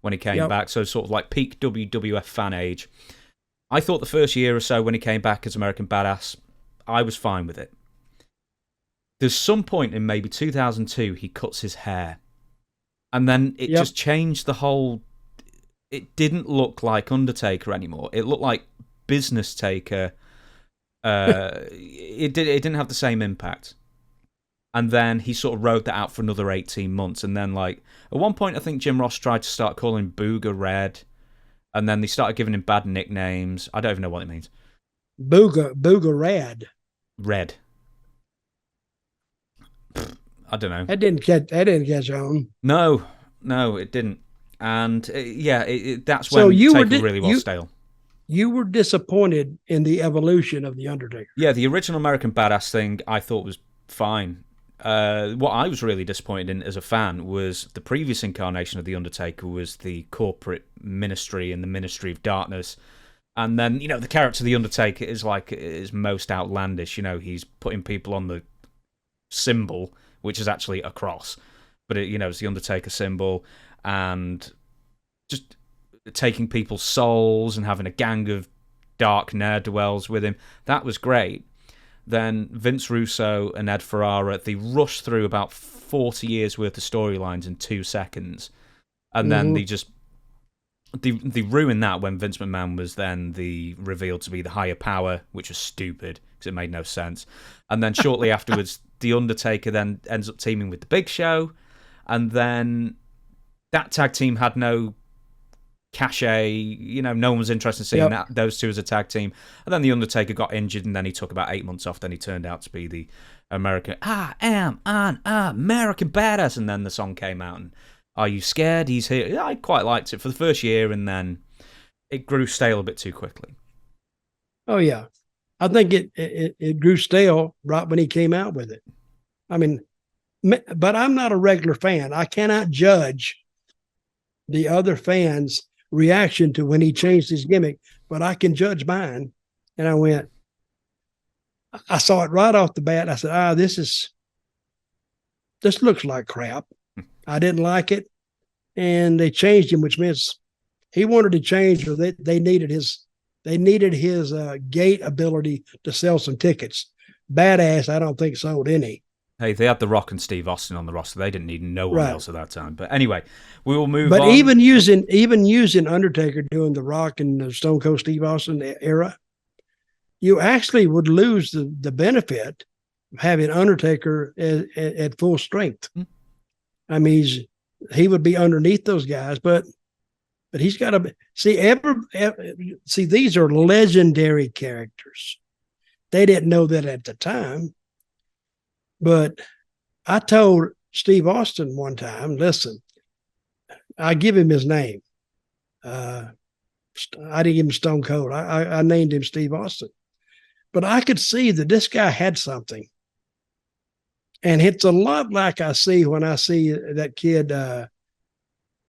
when he came back. So sort of like peak WWF fan age. I thought the first year or so when he came back as American Badass, I was fine with it. There's some point in maybe 2002 he cuts his hair. And then it just changed the whole... It didn't look like Undertaker anymore. It looked like Business Taker. It didn't have the same impact. And then he sort of rode that out for another 18 months. And then, like, at one point, I think Jim Ross tried to start calling him Booger Red. And then they started giving him bad nicknames. I don't even know what it means. Booger Red. Red. I don't know. That didn't catch on. No, it didn't. And that's when Taker really was stale. You were disappointed in the evolution of The Undertaker. Yeah, the original American Badass thing I thought was fine. What I was really disappointed in as a fan was the previous incarnation of The Undertaker was the corporate ministry and the Ministry of Darkness. And then, the character of The Undertaker is most outlandish. He's putting people on the symbol, which is actually a cross. But, it's the Undertaker symbol. And just taking people's souls and having a gang of dark ne'er-do-wells with him. That was great. Then Vince Russo and Ed Ferrara, they rushed through about 40 years worth of storylines in 2 seconds. And then they ruined that when Vince McMahon was then revealed to be the higher power, which was stupid because it made no sense. And then shortly afterwards, The Undertaker then ends up teaming with The Big Show. And then that tag team had no cachet. You know, no one was interested in seeing those two as a tag team. And then the Undertaker got injured, and then he took about 8 months off. Then he turned out to be the American. I am an American badass. And then the song came out. And Are You Scared? He's here. Yeah, I quite liked it for the first year, and then it grew stale a bit too quickly. Oh yeah, I think it grew stale right when he came out with it. I mean, but I'm not a regular fan. I cannot judge the other fans' reaction to when he changed his gimmick, but I can judge mine. And I saw it right off the bat. I said, this looks like crap. I didn't like it. And they changed him, which means he wanted to change, or they needed his gate ability to sell some tickets. Badass, I don't think sold any. Hey, they had The Rock and Steve Austin on the roster. They didn't need no one else at that time. But anyway, we will move on. But even using Undertaker doing The Rock and the Stone Cold Steve Austin era, you actually would lose the benefit of having Undertaker at full strength. I mean, he would be underneath those guys, but he's got to see. These are legendary characters. They didn't know that at the time. But I told Steve Austin one time, listen, I give him his name. I didn't give him Stone Cold. I named him Steve Austin. But I could see that this guy had something. And it's a lot like I see when I see that kid,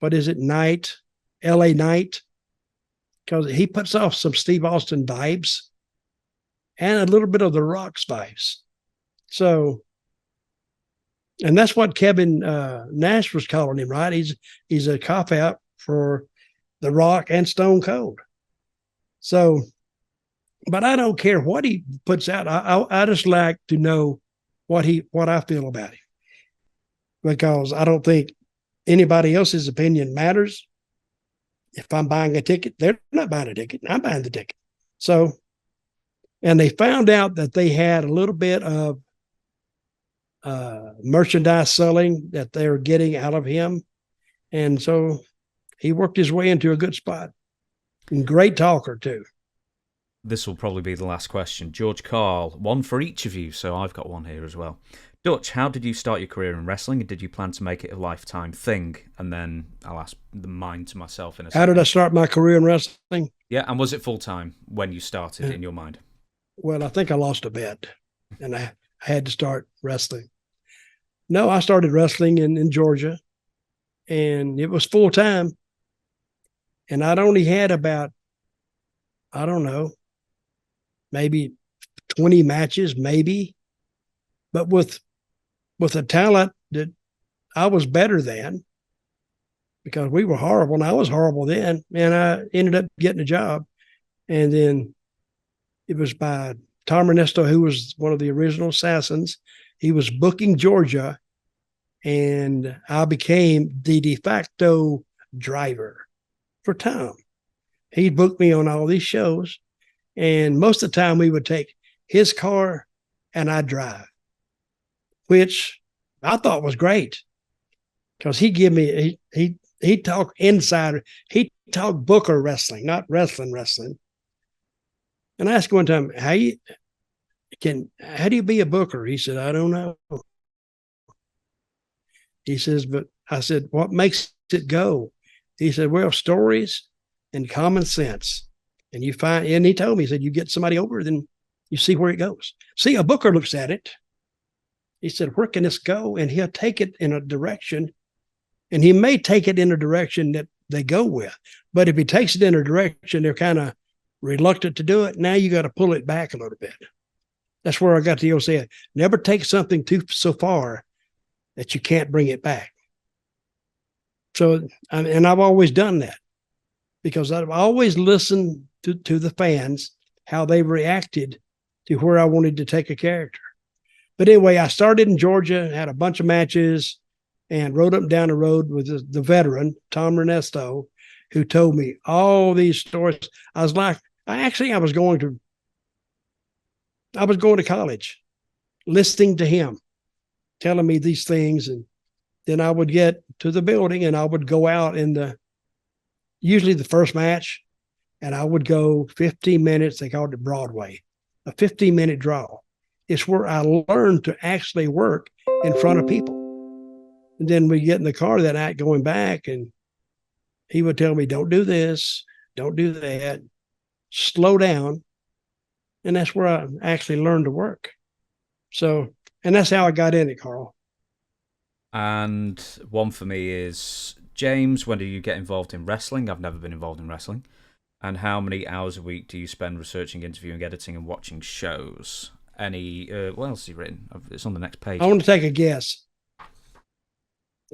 what is it, Knight, L.A. Knight, because he puts off some Steve Austin vibes and a little bit of the Rock's vibes. So, and that's what Kevin Nash was calling him, right? He's a cop out for The Rock and Stone Cold. So, but I don't care what he puts out. I just like to know what I feel about him, because I don't think anybody else's opinion matters. If I'm buying a ticket, they're not buying a ticket. I'm buying the ticket. So, and they found out that they had a little bit of merchandise selling that they were getting out of him. And so he worked his way into a good spot. And great talker too. This will probably be the last question. George Carl, one for each of you, so I've got one here as well. Dutch, how did you start your career in wrestling, and did you plan to make it a lifetime thing? And then I'll ask mine to myself in a second. How did I start my career in wrestling? Yeah, and was it full-time when you started in your mind? Well, I think I lost a bet, and I had to start wrestling. No, I started wrestling in Georgia, and it was full-time. And I'd only had about, I don't know, maybe 20 matches, maybe. But with a talent that I was better than, because we were horrible and I was horrible then, and I ended up getting a job. And then it was by Tom Ernesto, who was one of the original Assassins. He was booking Georgia, and I became the de facto driver for Tom. He booked me on all these shows, and most of the time we would take his car and I'd drive, which I thought was great, because he give me, he talked insider, he talked booker wrestling, not wrestling. And I asked him one time, how do you be a booker? He said, I don't know. He says, but I said, what makes it go? He said, well, stories and common sense. And he told me, he said, you get somebody over, then you see where it goes. See, a booker looks at it. He said, where can this go? And he'll take it in a direction, and he may take it in a direction that they go with. But if he takes it in a direction, they're kind of reluctant to do it. Now you got to pull it back a little bit. That's where I got the old saying, never take something so far that you can't bring it back. So, and I've always done that, because I've always listened to the fans, how they reacted to where I wanted to take a character. But anyway, I started in Georgia, had a bunch of matches, and rode up and down the road with the veteran, Tom Ernesto, who told me all these stories. I was like, I was going to college, listening to him, telling me these things. And then I would get to the building, and I would go out in the usually the first match, and I would go 15 minutes. They called it Broadway, a 15-minute draw. It's where I learned to actually work in front of people. And then we get in the car that night going back, and he would tell me, don't do this, don't do that, slow down. And that's where I actually learned to work. So, and that's how I got in it, Carl. And one for me is, James, when do you get involved in wrestling? I've never been involved in wrestling. And how many hours a week do you spend researching, interviewing, editing, and watching shows? Any, what else has he written? It's on the next page. I want to take a guess.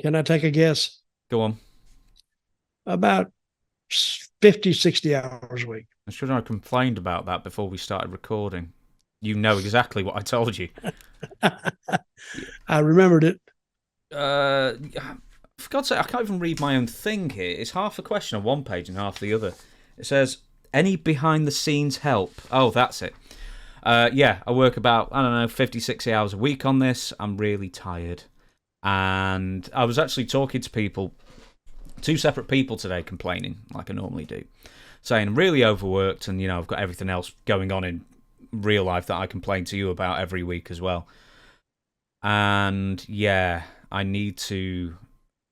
Can I take a guess? Go on. About 50, 60 hours a week. I should have complained about that before we started recording. You know exactly what I told you. I remembered it. For God's sake, I can't even read my own thing here. It's half a question on one page and half the other. It says, any behind-the-scenes help? Oh, that's it. Yeah, I work about, 50, 60 hours a week on this. I'm really tired. And I was actually talking to people, 2 separate people today, complaining, like I normally do, saying I'm really overworked and, I've got everything else going on in real life that I complain to you about every week as well. And, yeah, I need to...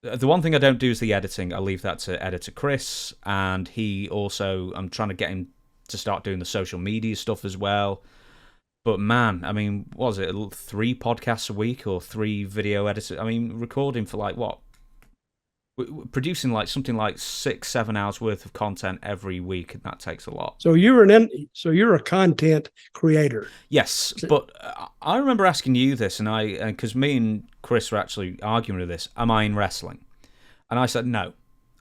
The one thing I don't do is the editing. I leave that to editor Chris, and he also... I'm trying to get him to start doing the social media stuff as well. But man, I mean, what was it, 3 podcasts a week or 3 video editors? I mean, recording for like what? Producing like something like 6-7 hours worth of content every week, and that takes a lot. So you're a content creator. Yes, but I remember asking you this, and because me and Chris were actually arguing with this. Am I in wrestling? And I said no.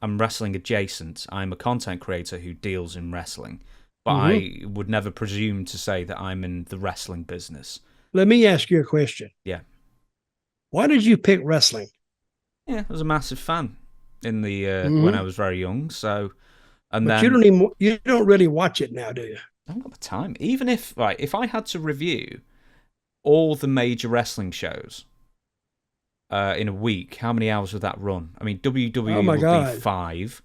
I'm wrestling adjacent. I'm a content creator who deals in wrestling. But I would never presume to say that I'm in the wrestling business. Let me ask you a question. Yeah. Why did you pick wrestling? Yeah, I was a massive fan in the when I was very young. So, and but then you don't really watch it now, do you? I haven't got the time. Even if I had to review all the major wrestling shows in a week, how many hours would that run? I mean, WWE would be 5,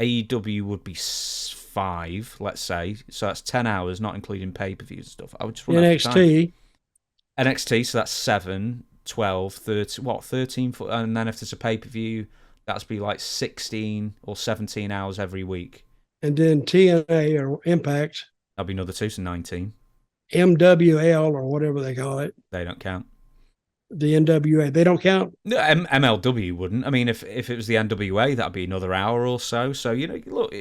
AEW would be 5, let's say. So that's 10 hours, not including pay-per-views and stuff. I would just run NXT, so that's 7, 12, 13, and then if there's a pay-per-view, that'd be like 16 or 17 hours every week. And then TNA or Impact. That'll be another 2, so 19. MWL or whatever they call it. They don't count. The NWA, they don't count? No, MLW wouldn't. I mean, if it was the NWA, that'd be another hour or so. So, look,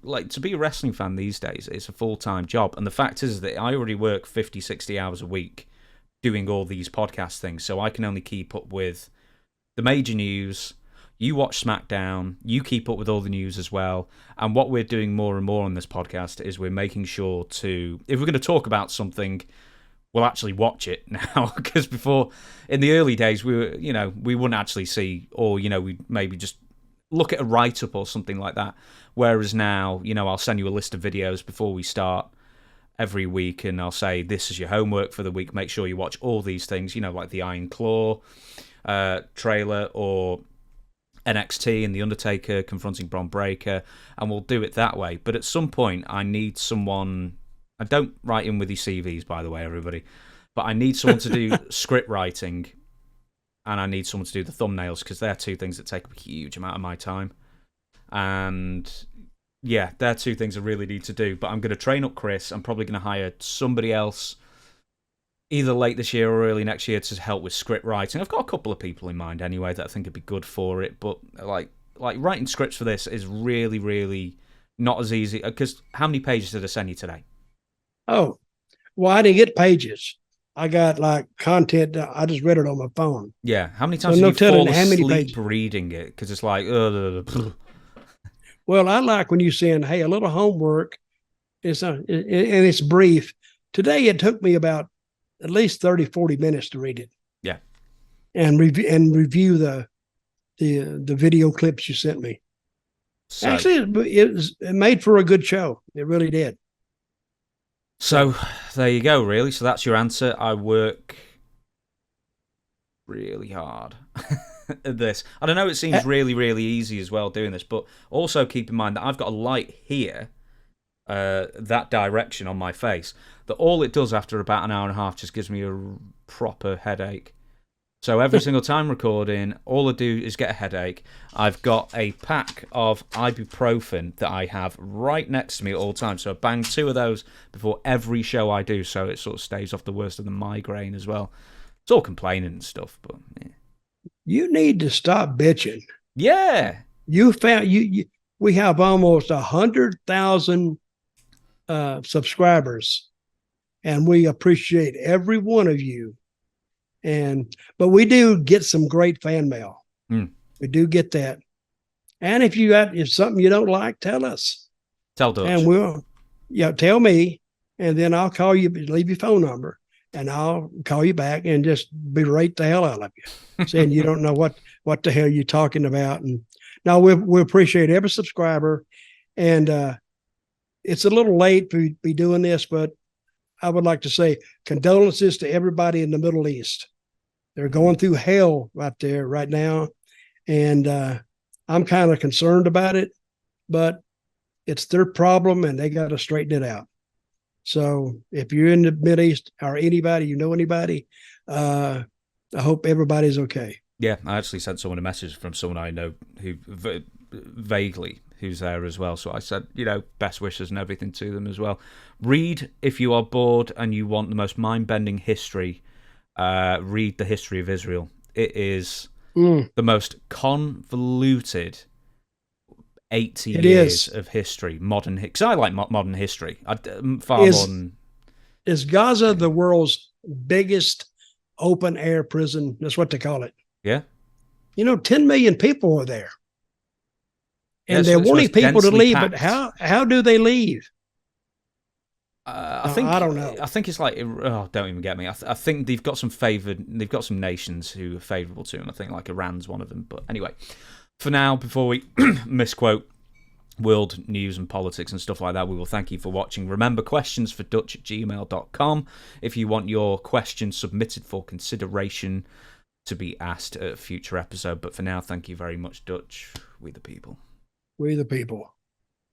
like, to be a wrestling fan these days, it's a full-time job. And the fact is that I already work 50, 60 hours a week doing all these podcast things. So I can only keep up with the major news. You watch SmackDown. You keep up with all the news as well. And what we're doing more and more on this podcast is we're making sure to, if we're going to talk about something, we'll actually watch it now. Because before, in the early days, we were, we wouldn't actually see, or, we'd maybe just look at a write-up or something like that. Whereas now, I'll send you a list of videos before we start every week, and I'll say, this is your homework for the week. Make sure you watch all these things, like the Iron Claw trailer, or NXT and The Undertaker confronting Bron Breakker, and we'll do it that way. But at some point, I need someone... I don't write in with your CVs, by the way, everybody, but I need someone to do script writing, and I need someone to do the thumbnails, because they're 2 things that take a huge amount of my time. And yeah, they're 2 things I really need to do. But I'm going to train up Chris. I'm probably going to hire somebody else either late this year or early next year to help with script writing. I've got a couple of people in mind anyway that I think would be good for it. But like writing scripts for this is really, really not as easy. Because how many pages did I send you today? Oh, well, I didn't get pages. I got like content. I just read it on my phone. Yeah. How many times did you fall asleep reading it? Because it's like, well, I like when you send, hey, a little homework, and it's brief. Today, it took me about at least 30, 40 minutes to read it. Yeah. And review the video clips you sent me. So, actually, it made for a good show. It really did. So there you go, really. So that's your answer. I work really hard. this. And I know it seems really, really easy as well doing this, but also keep in mind that I've got a light here, that direction on my face, that all it does after about an hour and a half just gives me a proper headache. So every single time recording, all I do is get a headache. I've got a pack of ibuprofen that I have right next to me at all times. So I bang 2 of those before every show I do, so it sort of stays off the worst of the migraine as well. It's all complaining and stuff, but yeah. You need to stop bitching. Yeah. You found we have almost 100,000 subscribers, and we appreciate every one of you. But we do get some great fan mail. We do get that. And if something you don't like, tell us. Tell Dutch. And tell me, and then I'll call you, leave your phone number, and I'll call you back and just berate the hell out of you, saying you don't know what the hell you're talking about. And now we appreciate every subscriber. And it's a little late to be doing this, but I would like to say condolences to everybody in the Middle East. They're going through hell right there right now. And I'm kind of concerned about it, but it's their problem and they got to straighten it out. So if you're in the Mideast or anybody, you know anybody, I hope everybody's okay. Yeah, I actually sent someone a message from someone I know who vaguely who's there as well. So I said, best wishes and everything to them as well. Read if you are bored and you want the most mind-bending history. Read the history of Israel. It is the most convoluted 80 years of history, modern. Because I like modern history. More than. Is Gaza the world's biggest open air prison? That's what they call it. Yeah. 10 million people are there. And they're wanting people to leave, packed. But how do they leave? I don't know. I think it's like, don't even get me. I think they've got some nations who are favourable to them. I think like Iran's one of them. But anyway, for now, before we misquote world news and politics and stuff like that, we will thank you for watching. Remember, questionsfordutch@gmail.com if you want your questions submitted for consideration to be asked at a future episode. But for now, thank you very much, Dutch. We the people. We the people.